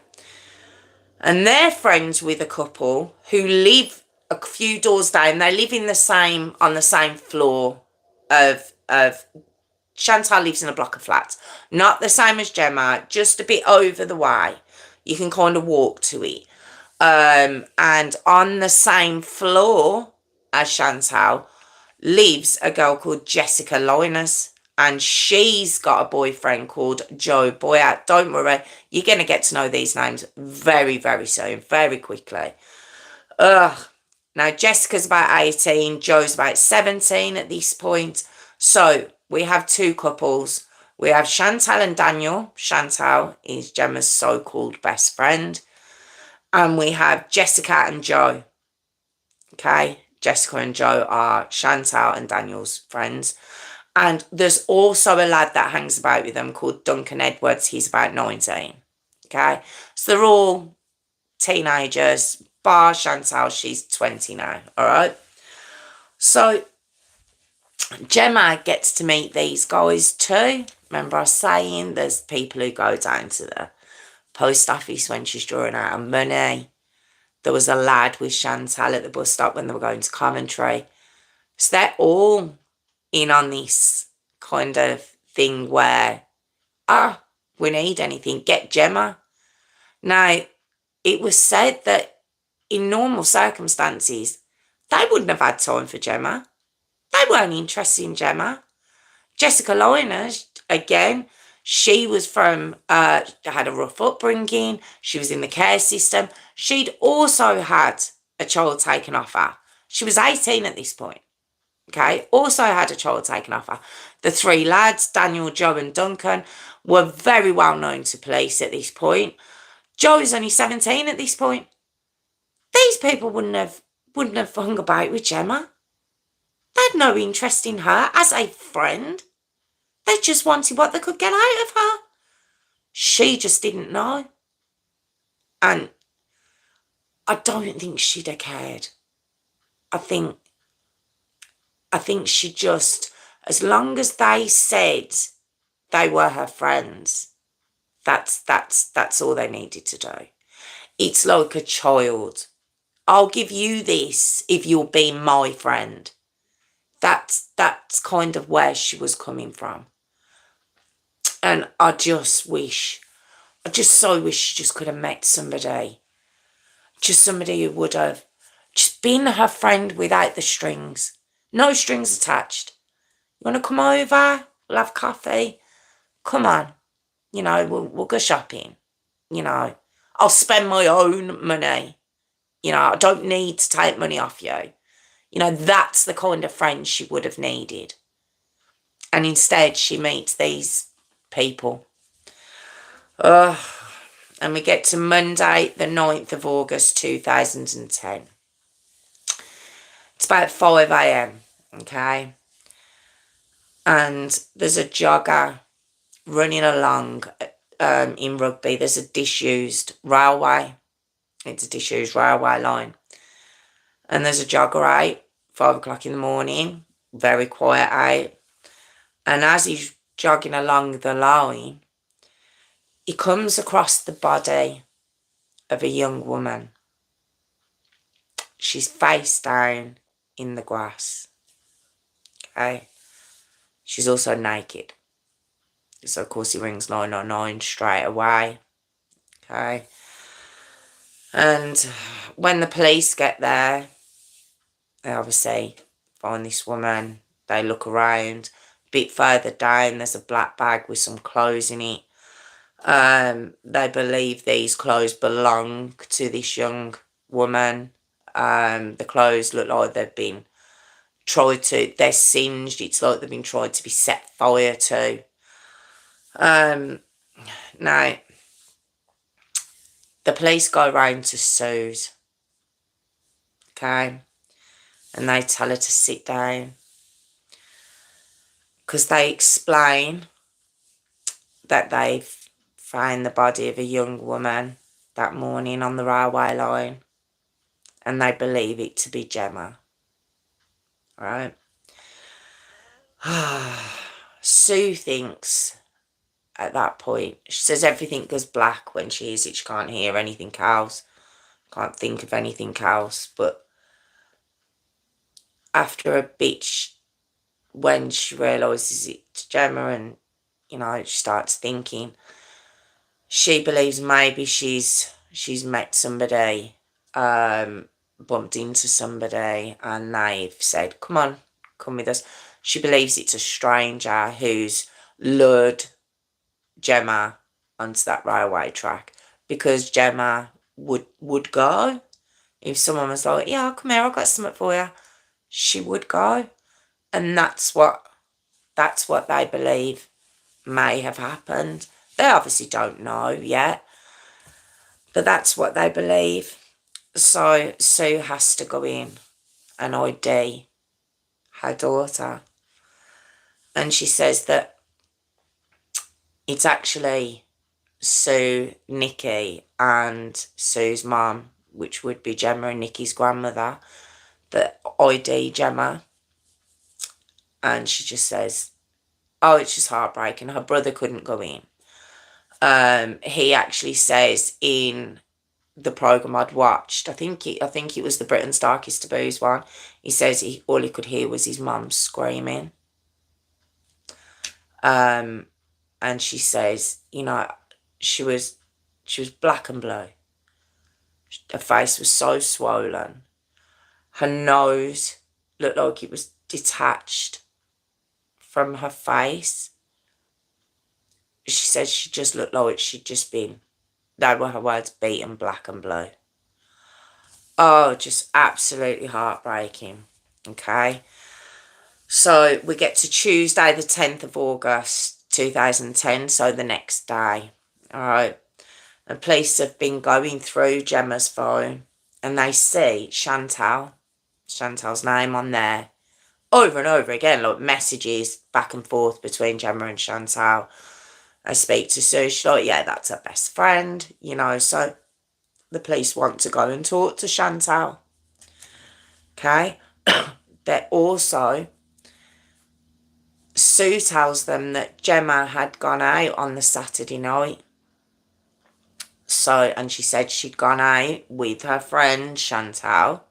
And they're friends with a couple who live a few doors down. They live in on the same floor of Chantal lives in a block of flats. Not the same as Gemma, just a bit over the way. You can kind of walk to it. And on the same floor as Chantal lives a girl called Jessica Linus. And she's got a boyfriend called Joe Boyat. Don't worry, you're going to get to know these names very, very soon, very quickly. Ugh. Now, Jessica's about 18, Joe's about 17 at this point. So, we have two couples. We have Chantal and Daniel. Chantal is Gemma's so-called best friend. And we have Jessica and Joe. Okay? Jessica and Joe are Chantal and Daniel's friends. And there's also a lad that hangs about with them called Duncan Edwards. He's about 19. Okay? So they're all teenagers. Bar Chantal, she's 20 now. Alright? So Gemma gets to meet these guys too. Remember I was saying there's people who go down to the post office when she's drawing out her money. There was a lad with Chantal at the bus stop when they were going to Coventry. So they're all in on this kind of thing where, we need anything, get Gemma. Now, it was said that in normal circumstances, they wouldn't have had time for Gemma. They weren't interested in Gemma. Jessica Linus, again, she was had a rough upbringing. She was in the care system. She'd also had a child taken off her. She was 18 at this point. Okay, also had a child taken off her. The three lads, Daniel, Joe and Duncan, were very well known to police at this point. Joe's only 17 at this point. These people wouldn't have hung about with Gemma. They had no interest in her as a friend. They just wanted what they could get out of her. She just didn't know. And I don't think she'd have cared. I think she just, as long as they said they were her friends, that's all they needed to do. It's like a child. I'll give you this if you'll be my friend. That's kind of where she was coming from. And I just so wish she just could have met somebody. Just somebody who would have just been her friend without the strings. No strings attached. You want to come over? We'll have coffee. Come on. You know, we'll go shopping. You know, I'll spend my own money. You know, I don't need to take money off you. You know, that's the kind of friend she would have needed. And instead, she meets these people. And we get to Monday, the 9th of August, 2010. It's about 5 a.m, okay? And there's a jogger running along in Rugby. There's a disused railway. It's a disused railway line. And there's a jogger out, 5 o'clock in the morning, very quiet out. And as he's jogging along the line, he comes across the body of a young woman. She's face down in the grass. Okay? She's also naked. So, of course, he rings 999 straight away. Okay? And when the police get there, they obviously find this woman. They look around. A bit further down, there's a black bag with some clothes in it. They believe these clothes belong to this young woman. The clothes look like they've been they're singed. It's like they've been tried to be set fire to. Now, the police go round to Suze. Okay? And they tell her to sit down. because they explain that they've found the body of a young woman that morning on the railway line, and they believe it to be Gemma. Right? Sue thinks at that point, she says everything goes black when she hears it. She can't hear anything else, can't think of anything else. But after a bit, when she realises it's Gemma and, you know, she starts thinking, she believes maybe she's met somebody, bumped into somebody, and they've said, come on, come with us. She believes it's a stranger who's lured Gemma onto that railway track, because Gemma would go. If someone was like, yeah, come here, I've got something for you, she would go. And that's what they believe may have happened. They obviously don't know yet, but that's what they believe. So Sue has to go in and ID her daughter. And she says that it's actually Sue, Nikki, and Sue's mum, which would be Gemma and Nikki's grandmother, that ID Gemma. And she just says, oh, it's just heartbreaking. Her brother couldn't go in. He actually says in the programme I'd watched, I think it was the Britain's Darkest Taboos one, he says all he could hear was his mum screaming. And she says, you know, she was black and blue. Her face was so swollen. Her nose looked like it was detached from her face. She said she just looked like she'd just been, they were her words, beaten black and blue. Oh, just absolutely heartbreaking. Okay. So we get to Tuesday, the 10th of August, 2010. So the next day. All right. And police have been going through Gemma's phone, and they see Chantal's name on there over and over again, like messages back and forth between Gemma and Chantal. I speak to Sue, she's like, yeah, that's her best friend, you know, so the police want to go and talk to Chantal. Okay? They're also, Sue tells them that Gemma had gone out on the Saturday night. So, and she said she'd gone out with her friend Chantal.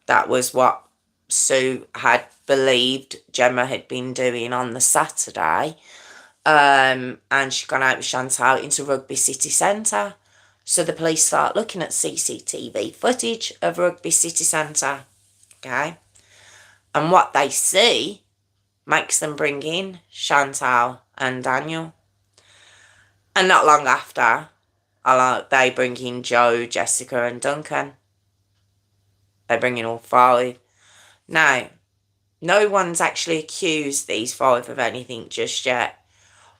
That was what Sue had believed Gemma had been doing on the Saturday. And she'd gone out with Chantal into Rugby City Centre. So the police start looking at CCTV footage of Rugby City Centre. Okay? And what they see makes them bring in Chantal and Daniel. And not long after, they bring in Joe, Jessica and Duncan. They bring in all five. Now, no one's actually accused these five of anything just yet.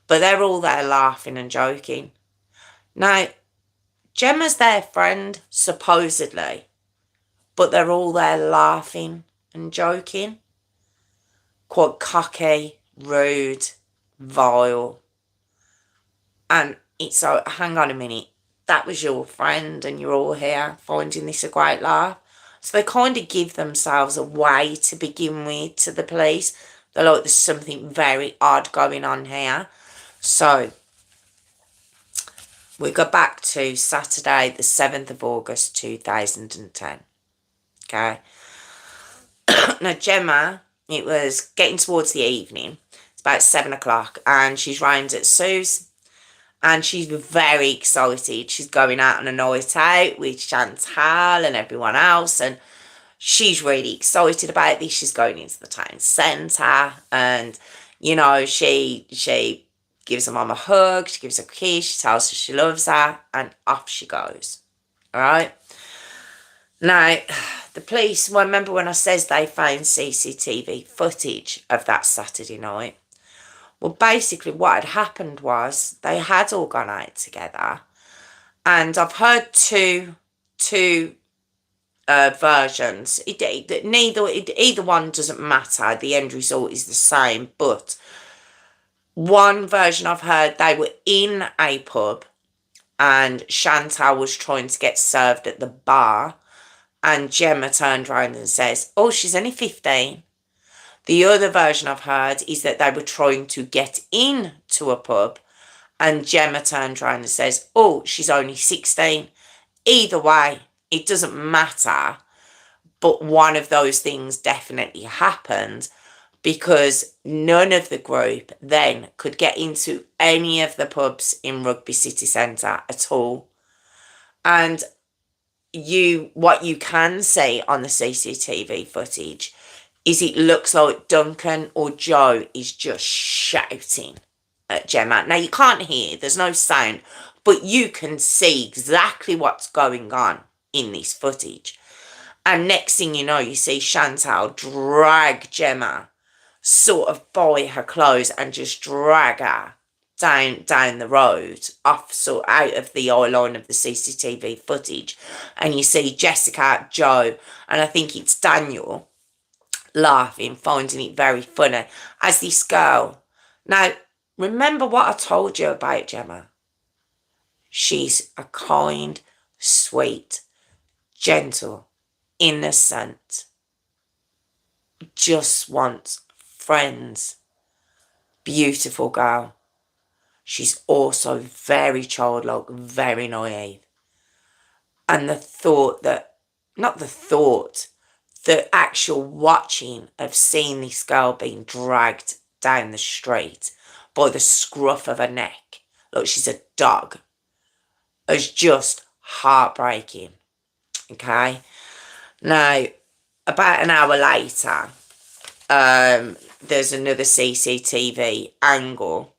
But they're all there laughing and joking. Now, Gemma's their friend, supposedly. But they're all there laughing and joking. Quite cocky, rude, vile. And it's like, hang on a minute. That was your friend and you're all here finding this a great laugh. So they kind of give themselves away to begin with to the police. They're like, there's something very odd going on here. So we go back to Saturday, the 7th of August, 2010. Okay. Now, Gemma, it was getting towards the evening. It's about 7 o'clock, and she's round at Sue's. And she's very excited. She's going out on a night out with Chantal and everyone else. And she's really excited about this. She's going into the town centre. And, you know, she gives her mum a hug. She gives her a kiss. She tells her she loves her. And off she goes. All right? Now, the police, well, remember when I says they found CCTV footage of that Saturday night? Well, basically what had happened was they had all gone out together, and I've heard two versions. Either one doesn't matter. The end result is the same. But one version I've heard, they were in a pub and Chantal was trying to get served at the bar, and Gemma turned around and says, "Oh, she's only 15." The other version I've heard is that they were trying to get in to a pub, and Gemma turned around and says, "Oh, she's only 16." Either way, it doesn't matter, but one of those things definitely happened, because none of the group then could get into any of the pubs in Rugby City Centre at all. And what you can see on the CCTV footage is it looks like Duncan or Joe is just shouting at Gemma. Now, you can't hear, there's no sound, but you can see exactly what's going on in this footage. And next thing you know, you see Chantal drag Gemma sort of by her clothes and just drag her down the road, out of the eye line of the CCTV footage. And you see Jessica, Joe, and I think it's Daniel laughing, finding it very funny as this girl. Now, remember what I told you about Gemma. She's a kind, sweet, gentle, innocent, just wants friends, beautiful girl. She's also very childlike, very naive. And the actual watching of seeing this girl being dragged down the street by the scruff of her neck, like she's a dog, is just heartbreaking. Okay? Now, about an hour later, there's another CCTV angle,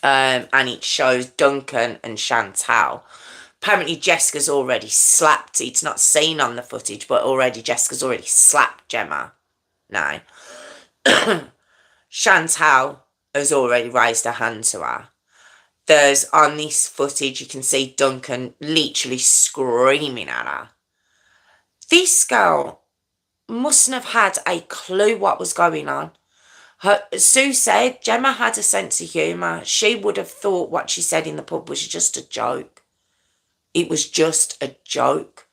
and it shows Duncan and Chantal. Apparently Jessica's already slapped, it's not seen on the footage, but already Jessica's already slapped Gemma now. Chantal has already raised her hand to her. There's, on this footage, you can see Duncan literally screaming at her. This girl mustn't have had a clue what was going on. Sue said Gemma had a sense of humour. She would have thought what she said in the pub was just a joke. It was just a joke.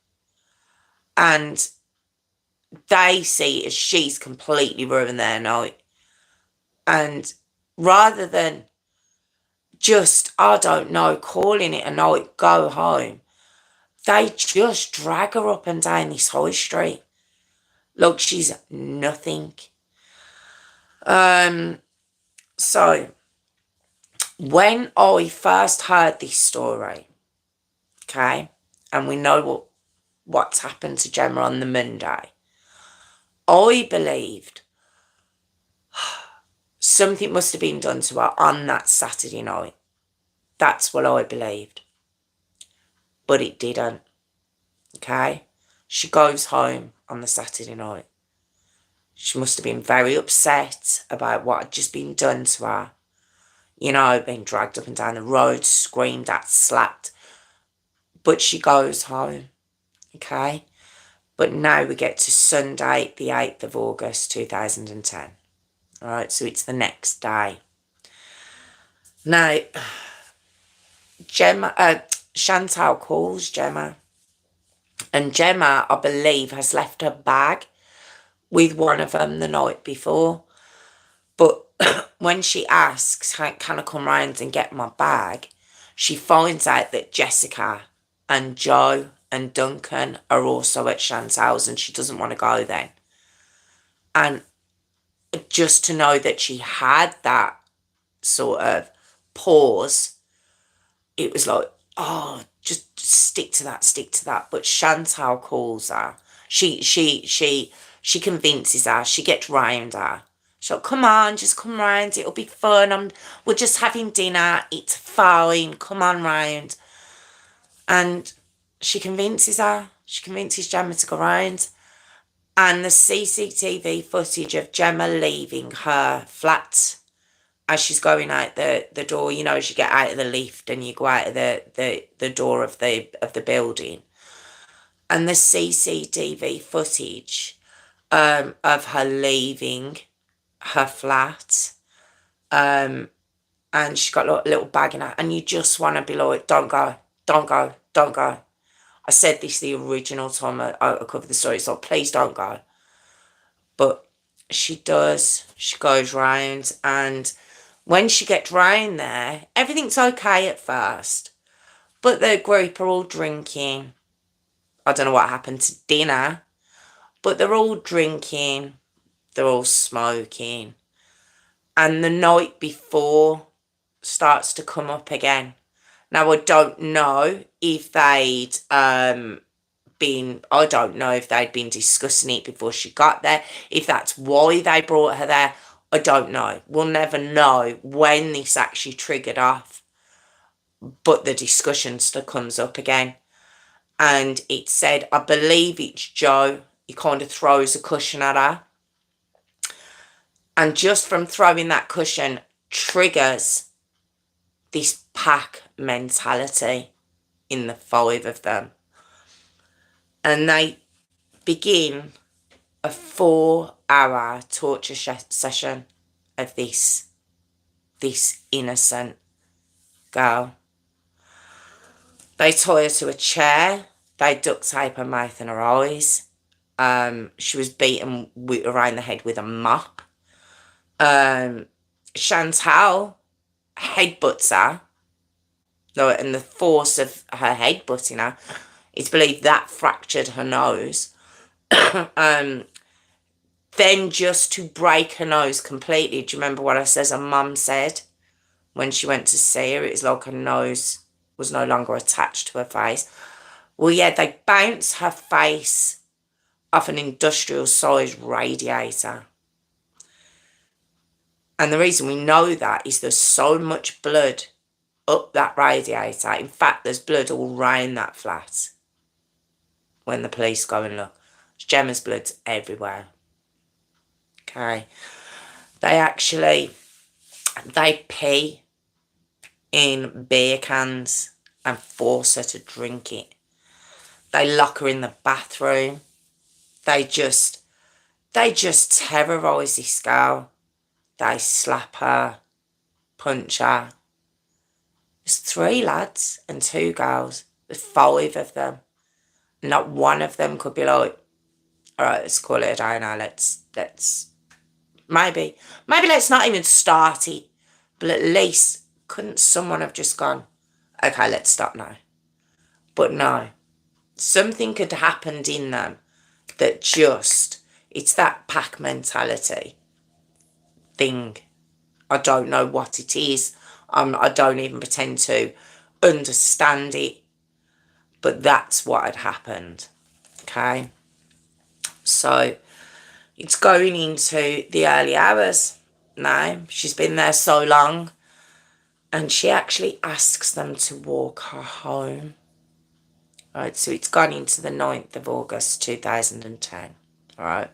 And they see it as she's completely ruined their night. And rather than just, I don't know, calling it a night, go home, they just drag her up and down this high street. Look, she's nothing. So, when I first heard this story, okay, and we know what's happened to Gemma on the Monday, I believed something must have been done to her on that Saturday night. That's what I believed. But it didn't, okay? She goes home on the Saturday night. She must have been very upset about what had just been done to her. You know, being dragged up and down the road, screamed at, slapped. But she goes home, okay? But now we get to Sunday, the 8th of August, 2010. All right, so it's the next day. Now, Chantal calls Gemma. And Gemma, I believe, has left her bag with one of them the night before. But when she asks, can I come round and get my bag, she finds out that Jessica and Joe and Duncan are also at Chantal's, and she doesn't want to go then. And just to know that she had that sort of pause, it was like, oh, just stick to that. But Chantal calls her. She convinces her. She gets round her. She's like, come on, just come round. It'll be fun. We're just having dinner. It's fine. Come on round. And she convinces her. She convinces Gemma to go round. And the CCTV footage of Gemma leaving her flat as she's going out the door, you know, as you get out of the lift and you go out of the door of the building, And the CCTV footage of her leaving her flat, and she's got a little bag in her, and you just want to be like, don't go, don't go, don't go. I said this the original time I covered the story, so please don't go. But she does. She goes round, and when she gets round there, everything's okay at first. But the group are all drinking. I don't know what happened to dinner, but they're all drinking. They're all smoking. And the night before starts to come up again. Now, I don't know if they'd I don't know if they'd been discussing it before she got there, if that's why they brought her there. I don't know. We'll never know when this actually triggered off. But the discussion still comes up again. And it said, I believe it's Joe. He kind of throws a cushion at her. And just from throwing that cushion triggers this pack mentality in the 5 of them. And they begin a 4-hour torture session of this innocent girl. They tie her to a chair. They duct tape her mouth and her eyes. She was beaten around the head with a mop. Chantal headbutts her. And the force of her headbutting her, it's believed that fractured her nose. Then just to break her nose completely, do you remember what I says her mum said when she went to see her? It was like her nose was no longer attached to her face. Well, yeah, they bounced her face off an industrial-sized radiator. And the reason we know that is there's so much blood up that radiator. In fact, there's blood all round that flat when the police go and look. Gemma's blood's everywhere. Okay. They pee in beer cans and force her to drink it. They lock her in the bathroom. They just terrorise this girl. They slap her, punch her. There's 3 lads and 2 girls. There's 5 of them. Not one of them could be like, all right, let's call it a day now. Let's maybe let's not even start it. But at least couldn't someone have just gone, okay, let's stop now. But no, something had happened in them that it's that pack mentality thing. I don't know what it is. I don't even pretend to understand it. But that's what had happened. Okay. So it's going into the early hours now. She's been there so long. And she actually asks them to walk her home. Right, so it's gone into the 9th of August 2010. All right.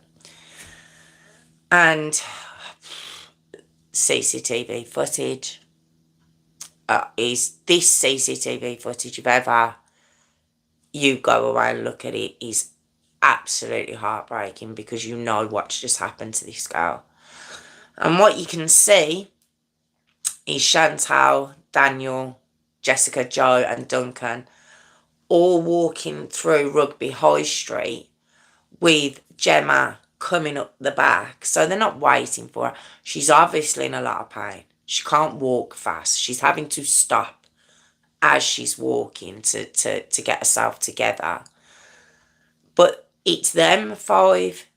And CCTV footage is this CCTV footage, if ever you go away and look at it, is absolutely heartbreaking because you know what's just happened to this girl. And what you can see is Chantal, Daniel, Jessica, Joe and Duncan all walking through Rugby High Street with Gemma coming up the back. So they're not waiting for her. She's obviously in a lot of pain. She can't walk fast. She's having to stop as she's walking to get herself together. But it's them 5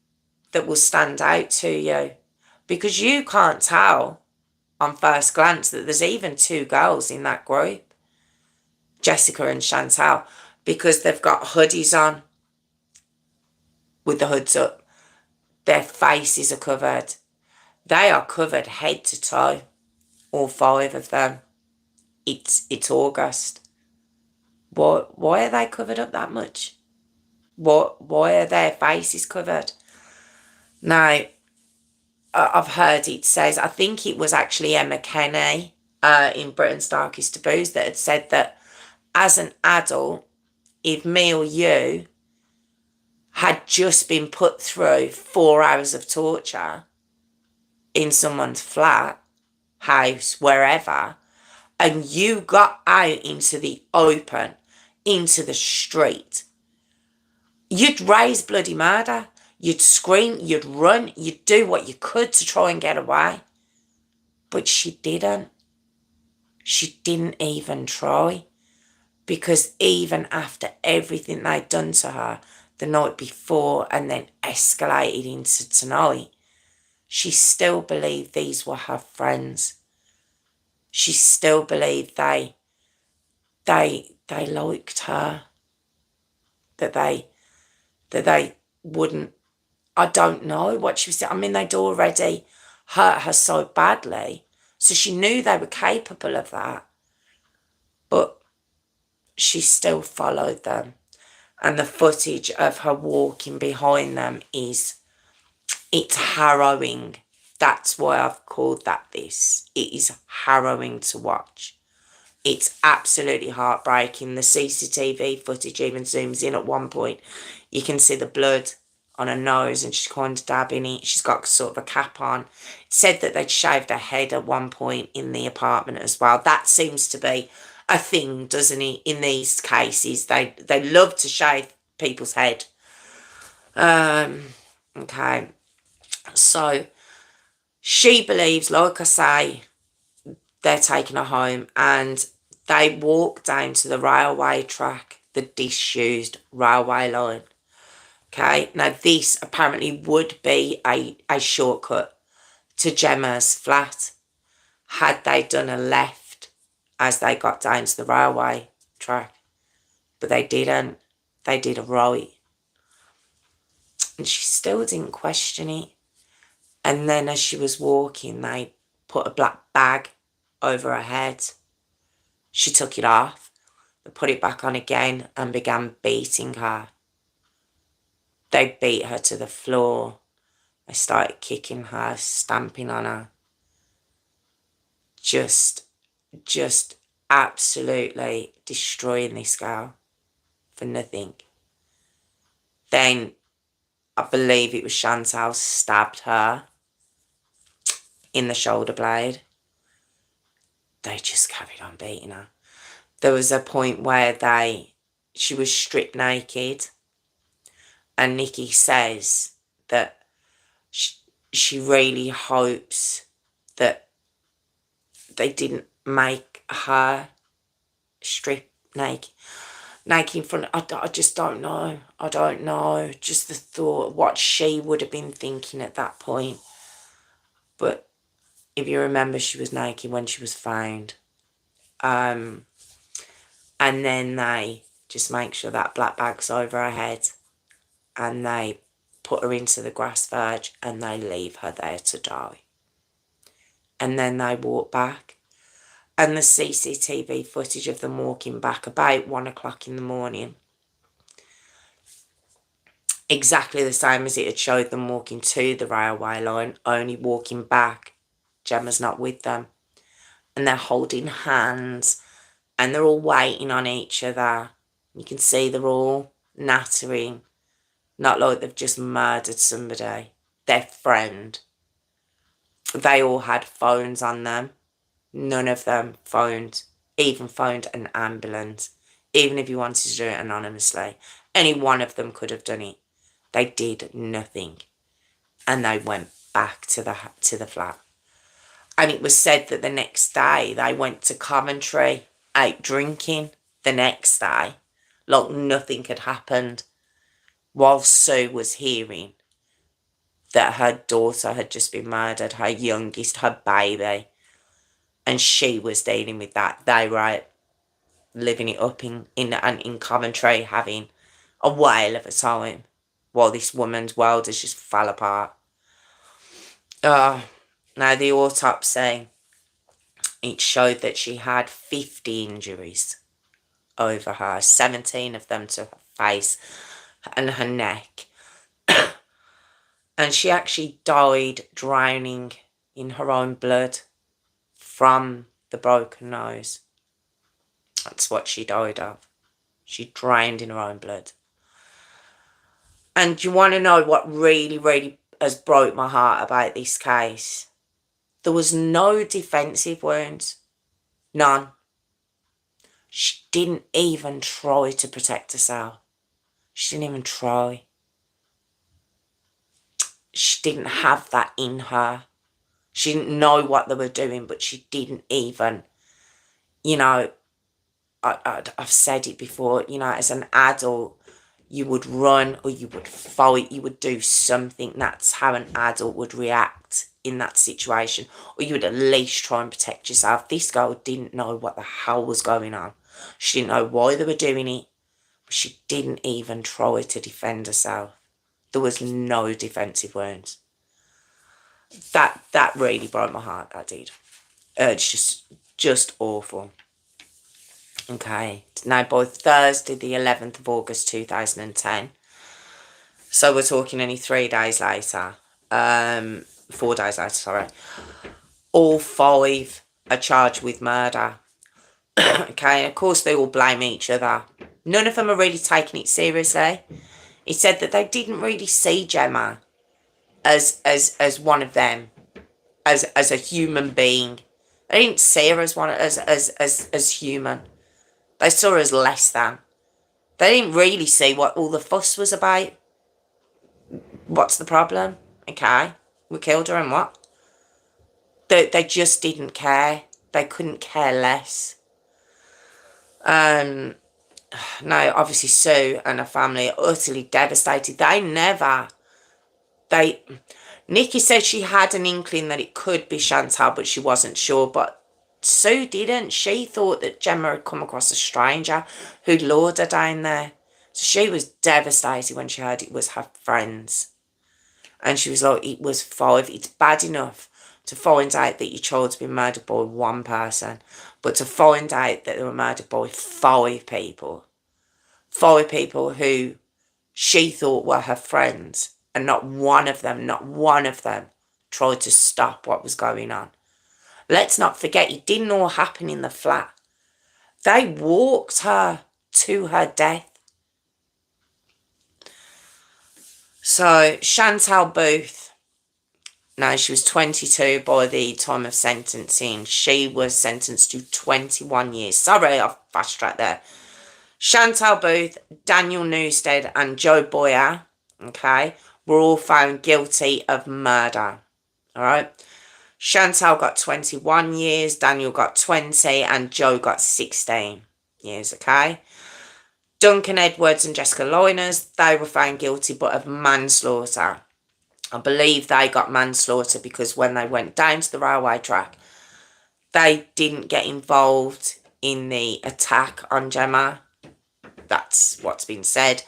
that will stand out to you because you can't tell on first glance that there's even 2 girls in that group, Jessica and Chantal, because they've got hoodies on with the hoods up. Their faces are covered. They are covered head to toe, all 5 of them. It's August. Why are they covered up that much? Why are their faces covered? Now, I've heard it says, I think it was actually Emma Kenny in Britain's Darkest Taboos that had said that as an adult, if me or you had just been put through 4 hours of torture in someone's flat, house, wherever, and you got out into the open, into the street, you'd raise bloody murder. You'd scream, you'd run, you'd do what you could to try and get away. But she didn't. She didn't even try. Because even after everything they'd done to her the night before and then escalated into tonight, she still believed these were her friends. She still believed they liked her. That they wouldn't, I don't know what she was saying. I mean, they'd already hurt her so badly. So she knew they were capable of that. But she still followed them. And the footage of her walking behind them it's harrowing. That's why I've called that this. It is harrowing to watch. It's absolutely heartbreaking. The CCTV footage even zooms in at one point. You can see the blood on her nose and she's kind of dabbing it. She's got sort of a cap on. It said that they'd shaved her head at one point in the apartment as well. That seems to be a thing, doesn't it, in these cases? They love to shave people's head. Okay. So she believes, like I say, they're taking her home and they walk down to the railway track, the disused railway line. Okay, now this apparently would be a shortcut to Gemma's flat had they done a left as they got down to the railway track. But they didn't. They did a right. And she still didn't question it. And then as she was walking, they put a black bag over her head. She took it off, they put it back on again and began beating her. They beat her to the floor. They started kicking her, stamping on her. Just absolutely destroying this girl for nothing. Then I believe it was Chantal stabbed her in the shoulder blade. They just carried on beating her. There was a point where she was stripped naked, and Nikki says that she really hopes that they didn't make her strip naked in front. I just don't know. I don't know. Just the thought, what she would have been thinking at that point. But if you remember, she was naked when she was found. And then they just make sure that black bag's over her head and they put her into the grass verge and they leave her there to die. And then they walk back. And the CCTV footage of them walking back about 1 o'clock in the morning, exactly the same as it had showed them walking to the railway line, only walking back, Gemma's not with them. And they're holding hands and they're all waiting on each other. You can see they're all nattering, not like they've just murdered somebody, their friend. They all had phones on them. None of them even phoned an ambulance, even if you wanted to do it anonymously. Any one of them could have done it. They did nothing. And they went back to the flat. And it was said that the next day they went to Coventry, out drinking the next day, like nothing had happened, while Sue was hearing that her daughter had just been murdered, her youngest, her baby. And she was dealing with that. They were living it up in Coventry, having a whale of a time, while this woman's world has just fell apart. Now the autopsy, it showed that she had 50 injuries over her, 17 of them to her face and her neck. And she actually died drowning in her own blood from the broken nose. That's what she died of. She drowned in her own blood. And you want to know what really, really has broke my heart about this case? There was no defensive wounds. None. She didn't even try to protect herself. She didn't even try. She didn't have that in her. She didn't know what they were doing, but she didn't even, you know, I've said it before, you know, as an adult, you would run or you would fight, you would do something. That's how an adult would react in that situation. Or you would at least try and protect yourself. This girl didn't know what the hell was going on. She didn't know why they were doing it. But she didn't even try to defend herself. There was no defensive wounds. That really broke my heart, that did. It's just awful. Okay, now by Thursday the 11th of August 2010, so we're talking only 3 days later, 4 days later, sorry, all 5 are charged with murder. Okay, of course they all blame each other. None of them are really taking it seriously. He said that they didn't really see Gemma as one of them, as a human being. They didn't see her as one as human. They saw her as less than. They didn't really see what all the fuss was about. What's the problem? Okay, we killed her and what? They just didn't care. They couldn't care less. No, obviously Sue and her family are utterly devastated. Nikki said she had an inkling that it could be Chantal, but she wasn't sure. But Sue didn't. She thought that Gemma had come across a stranger who'd lured her down there. So she was devastated when she heard it was her friends. And she was like, it was 5. It's bad enough to find out that your child's been murdered by one person, but to find out that they were murdered by 5 people. 5 people who she thought were her friends. And not one of them tried to stop what was going on. Let's not forget, it didn't all happen in the flat. They walked her to her death. So, Chantal Booth, now she was 22 by the time of sentencing. She was sentenced to 21 years. Sorry, I've fast-tracked there. Chantal Booth, Daniel Newstead and Joe Boyer, okay, were all found guilty of murder. All right. Chantal got 21 years, Daniel got 20, and Joe got 16 years, okay? Duncan Edwards and Jessica Loyners, they were found guilty but of manslaughter. I believe they got manslaughter because when they went down to the railway track, they didn't get involved in the attack on Gemma. That's what's been said.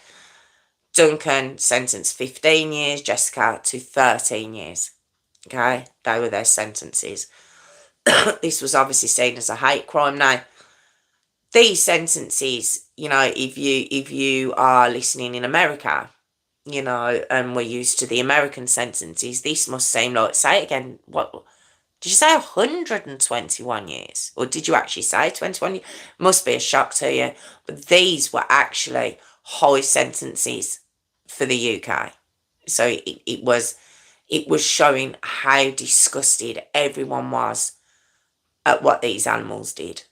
Duncan sentenced 15 years, Jessica to 13 years. Okay, they were their sentences. This was obviously seen as a hate crime. Now, these sentences, you know, if you are listening in America, you know, and we're used to the American sentences, this must seem like, say it again, what, did you say 121 years? Or did you actually say 21 years? Must be a shock to you. But these were actually high sentences for the UK. So it was showing how disgusted everyone was at what these animals did.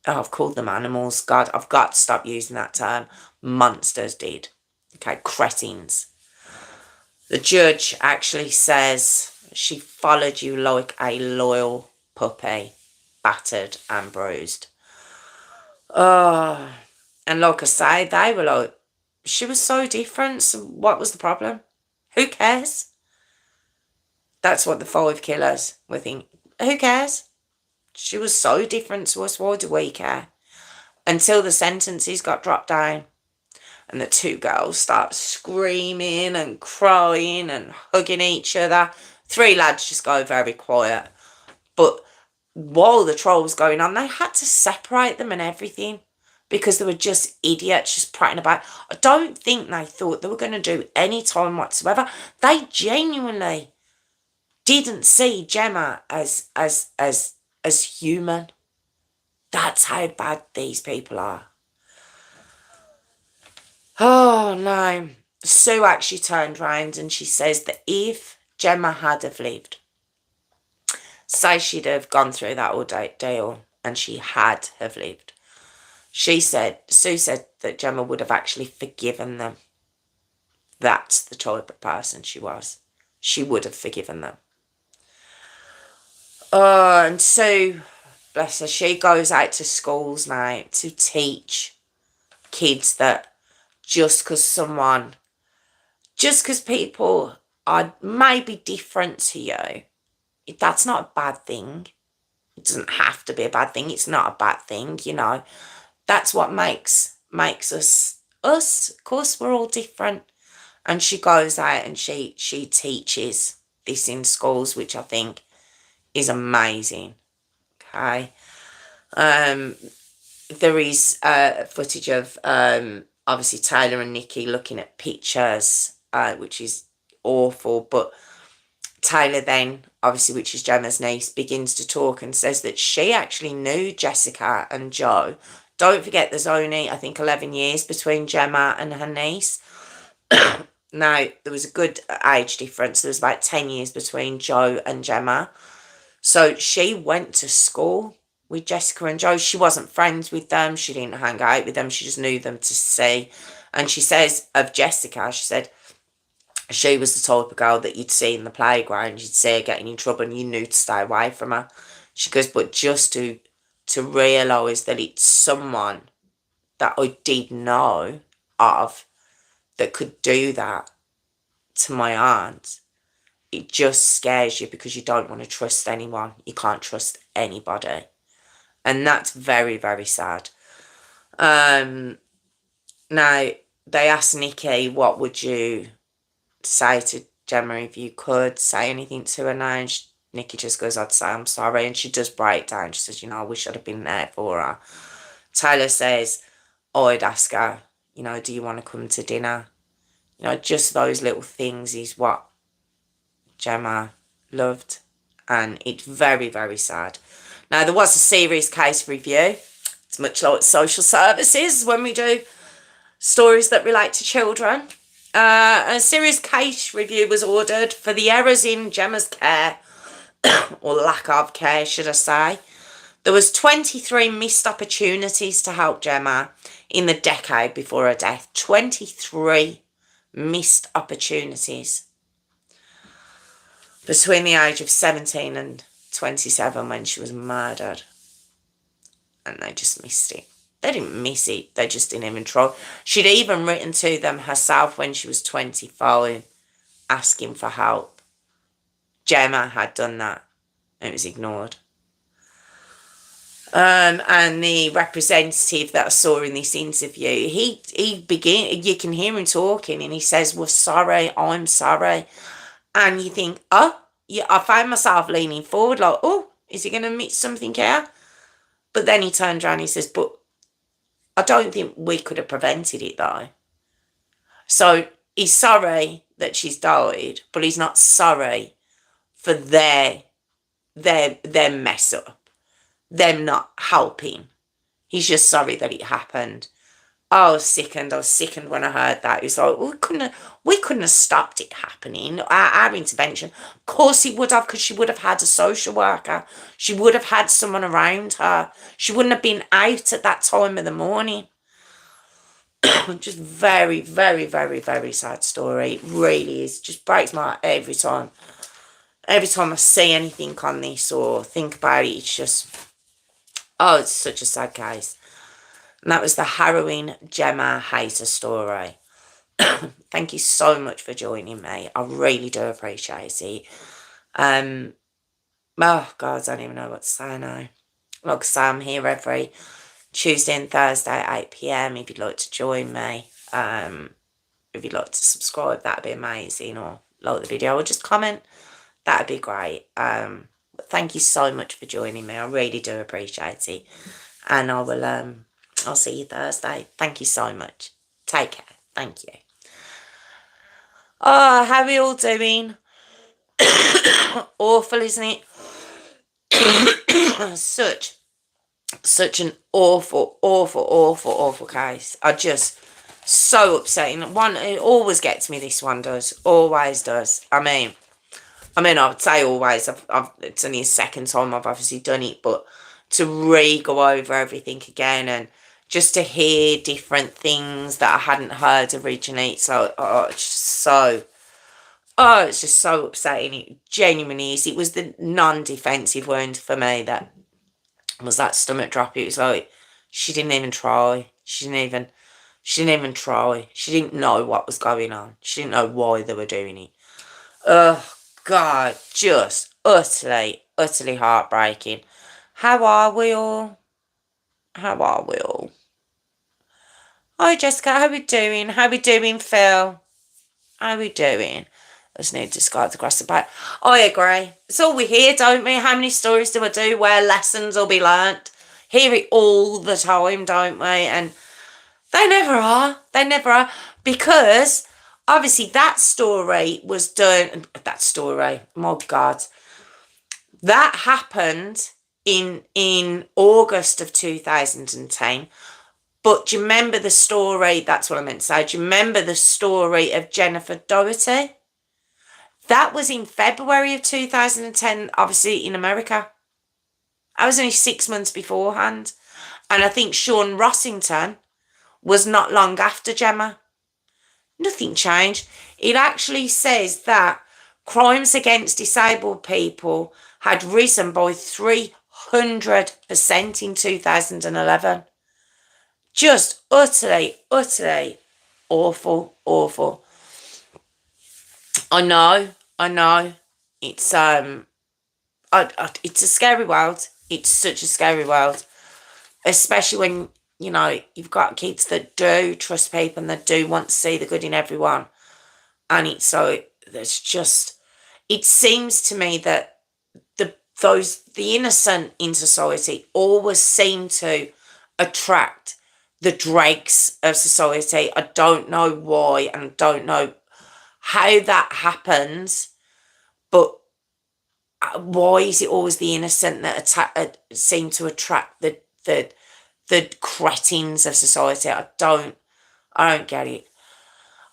Oh, I've called them animals. God, I've got to stop using that term. Monsters did. Okay, cretins. The judge actually says she followed you like a loyal puppy, battered and bruised. Oh, and like I say, they were like, she was so different. So what was the problem? Who cares? That's what the 5 killers were thinking. Who cares? She was so different to us. Why do we care? Until the sentences got dropped down and the 2 girls start screaming and crying and hugging each other. 3 lads just go very quiet. But while the trial was going on, they had to separate them and everything because they were just idiots just prattling about. I don't think they thought they were going to do any time whatsoever. They genuinely didn't see Gemma as human. That's how bad these people are. Oh no. Sue actually turned round and she says that if Gemma had have lived, say she'd have gone through that ordeal and she had have lived, Sue said that Gemma would have actually forgiven them. That's the type of person she was. She would have forgiven them. And Sue, bless her, she goes out to schools now to teach kids that just because people are maybe different to you, that's not a bad thing. It doesn't have to be a bad thing. It's not a bad thing, you know. That's what makes us us. Of course, we're all different. And she goes out and she teaches this in schools, which I think is amazing. Okay. There is footage of obviously Taylor and Nikki looking at pictures, which is awful. But Taylor then, obviously, which is Gemma's niece, begins to talk and says that she actually knew Jessica and Joe. Don't forget, there's only, I think, 11 years between Gemma and her niece. Now, there was a good age difference. There was about 10 years between Joe and Gemma. So she went to school with Jessica and Joe. She wasn't friends with them. She didn't hang out with them. She just knew them to see. And she says of Jessica, she said she was the type of girl that you'd see in the playground. You'd see her getting in trouble and you knew to stay away from her. She goes, but just to realise that it's someone that I did know of that could do that to my aunt, it just scares you because you don't want to trust anyone. You can't trust anybody. And that's very, very sad. Now, they asked Nikki, what would you say to Gemma if you could say anything to her now? And Nikki just goes, I'd say I'm sorry. And she does break down. She says, I wish I'd have been there for her. Taylor says, I'd ask her, do you want to come to dinner? Just those little things is what Gemma loved. And it's very, very sad. Now, there was a serious case review. It's much like social services when we do stories that relate to children. A serious case review was ordered for the errors in Gemma's care, or lack of care, should I say. There was 23 missed opportunities to help Gemma in the decade before her death. 23 missed opportunities between the age of 17 and 27 when she was murdered. And they just missed it. They didn't miss it. They just didn't even try. She'd even written to them herself when she was 25 asking for help. Gemma had done that. And it was ignored. And the representative that I saw in this interview, you can hear him talking and he says, we're sorry, I'm sorry. And you think, I found myself leaning forward like, is he going to miss something here? But then he turned around and he says, but I don't think we could have prevented it though. So he's sorry that she's died, but he's not sorry for their mess up. Them not helping. He's just sorry that it happened. I was sickened when I heard that. It was like, we couldn't have stopped it happening. Our intervention. Of course he would have, because she would have had a social worker. She would have had someone around her. She wouldn't have been out at that time of the morning. Just very, very, very, very sad story. It really is. Just breaks my heart every time. Every time I see anything on this or think about it, it's just... it's such a sad case. And that was the Harrowing Gemma Hayter Story. Thank you so much for joining me. I really do appreciate it. Oh, God, I don't even know what to say now. Like I say, I'm here every Tuesday and Thursday at 8 p.m. if you'd like to join me. If you'd like to subscribe, that'd be amazing. Or like the video or just comment. That'd be great. Thank you so much for joining me. I really do appreciate it. And I'll see you Thursday. Thank you so much. Take care. Thank you. Oh, how are we all doing? Awful, isn't it? Such an awful, awful, awful, awful case. So upsetting. One, it always gets me, this one does. Always does. I mean, I would say always. It's only a second time I've obviously done it, but to go over everything again and just to hear different things that I hadn't heard originally. So, it's just so upsetting. It genuinely is. It was the non-defensive wound for me that was that stomach drop. It was like she didn't even try. She didn't even try. She didn't know what was going on. She didn't know why they were doing it. Oh, God, just utterly, utterly heartbreaking. How are we all? How are we all? Hi, Jessica. How we doing? How we doing, Phil? How we doing? I just need to discard across the back. I agree. It's all we hear, don't we? How many stories do I do where lessons will be learnt? Hear it all the time, don't we? And they never are. They never are. Because obviously that story was done. That story, my God. That happened in August of 2010. But do you remember the story? That's what I meant to say. Do you remember the story of Jennifer Doherty? That was in February of 2010, obviously in America. I was only 6 months beforehand. And I think Sean Rossington was not long after Gemma. Nothing changed. It actually says that crimes against disabled people had risen by 300% in 2011. Just utterly, utterly awful, awful. I know. It's it's a scary world. It's such a scary world, especially when you've got kids that do trust people and that do want to see the good in everyone, and it's so there's just it seems to me that the innocent in society always seem to attract the dregs of society. I don't know why and don't know how that happens, but why is it always the innocent that seem to attract the cretins of society? I don't get it.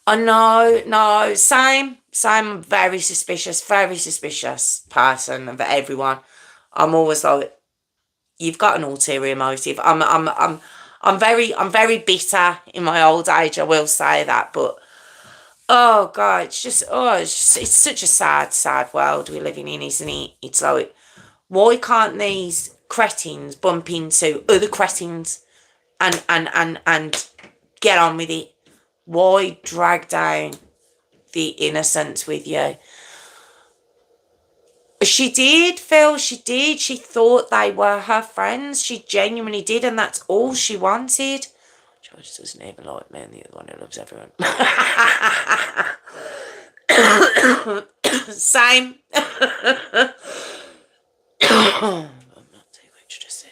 I know, no, same. I'm very suspicious person of everyone. I'm always like, you've got an ulterior motive. I'm very bitter in my old age. I will say that, but oh God, it's such a sad world we're living in, isn't it? It's like, why can't these cretins bump into other cretins and get on with it? Why drag down the innocents with you? She did, Phil, she did. She thought they were her friends. She genuinely did, and that's all she wanted. George doesn't even like me, and the other one who loves everyone. Same. I'm not too much to say,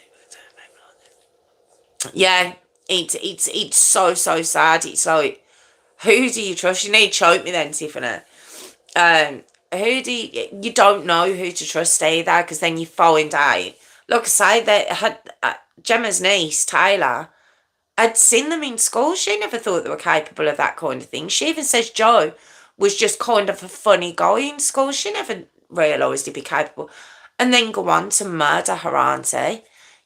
but yeah, it's so sad. It's like, who do you trust? You need to choke me then, Tiffany. Who do you don't know who to trust either, because then you find out. Like I say, they had Gemma's niece Taylor. I'd seen them in school. She never thought they were capable of that kind of thing. She even says Joe was just kind of a funny guy in school. She never realised he'd be capable. And then go on to murder her auntie.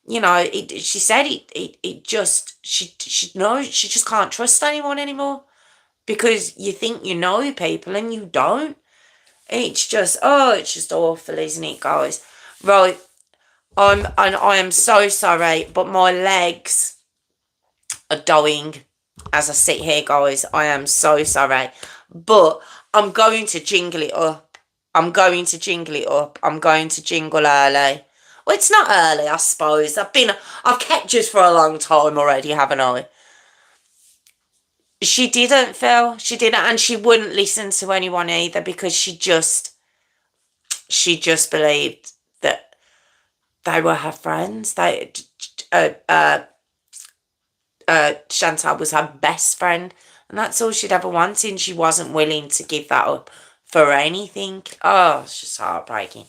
She said it just, she just can't trust anyone anymore. Because you think you know people and you don't. It's just awful, isn't it, guys? Right, I am so sorry, but my legs are dying as I sit here, guys. I am so sorry, but I'm going to jingle it up. I'm going to jingle early. Well, it's not early, I suppose. I've kept Jess for a long time already, haven't I? She didn't, Phil. She didn't, and she wouldn't listen to anyone either, because she just believed that they were her friends. Chantal was her best friend, and that's all she'd ever wanted, and she wasn't willing to give that up for anything. Oh, it's just heartbreaking.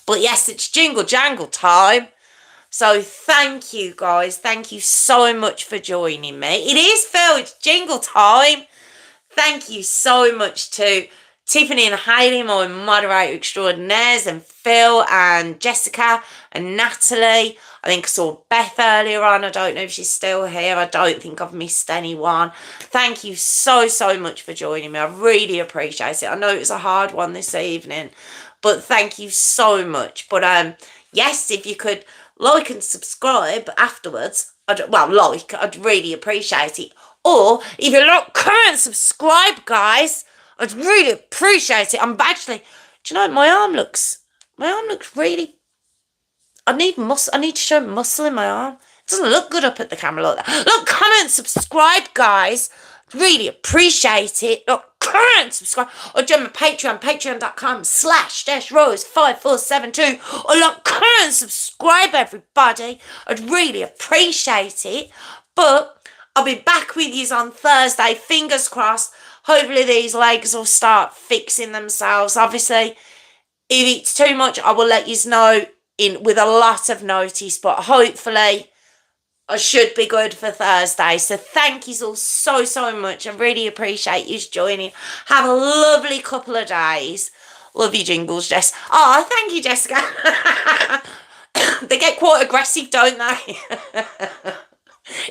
But yes, it's jingle jangle time. So thank you guys. Thank you so much for joining me. It is Phil. It's jingle time. Thank you so much to Tiffany and Hayley, my moderator extraordinaires, and Phil and Jessica and Natalie. I think I saw Beth earlier on. I don't know if she's still here. I don't think I've missed anyone. Thank you so, so much for joining me. I really appreciate it. I know it was a hard one this evening, but thank you so much. But yes, if you could like and subscribe afterwards, I'd really appreciate it. Or if you like, comment and subscribe, guys. I'd really appreciate it. I'm actually, do you know, my arm looks really, I need to show muscle in my arm. It doesn't look good up at the camera like that. Look, comment, subscribe, guys. Really appreciate it. Look, comment, subscribe. Or join my Patreon, patreon.com/rose5472. Or look, comment, subscribe, everybody. I'd really appreciate it. But I'll be back with you on Thursday. Fingers crossed. Hopefully these legs will start fixing themselves. Obviously, if it's too much, I will let you know with a lot of notice. But hopefully, I should be good for Thursday. So thank you all so, so much. I really appreciate you joining. Have a lovely couple of days. Love you, jingles, Jess. Oh, thank you, Jessica. They get quite aggressive, don't they?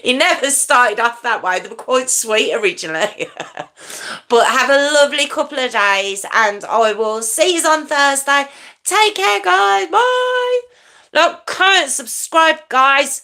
It never started off that way. They were quite sweet originally. But have a lovely couple of days, and I will see you on Thursday. Take care, guys. Bye. Look, comment, subscribe, guys.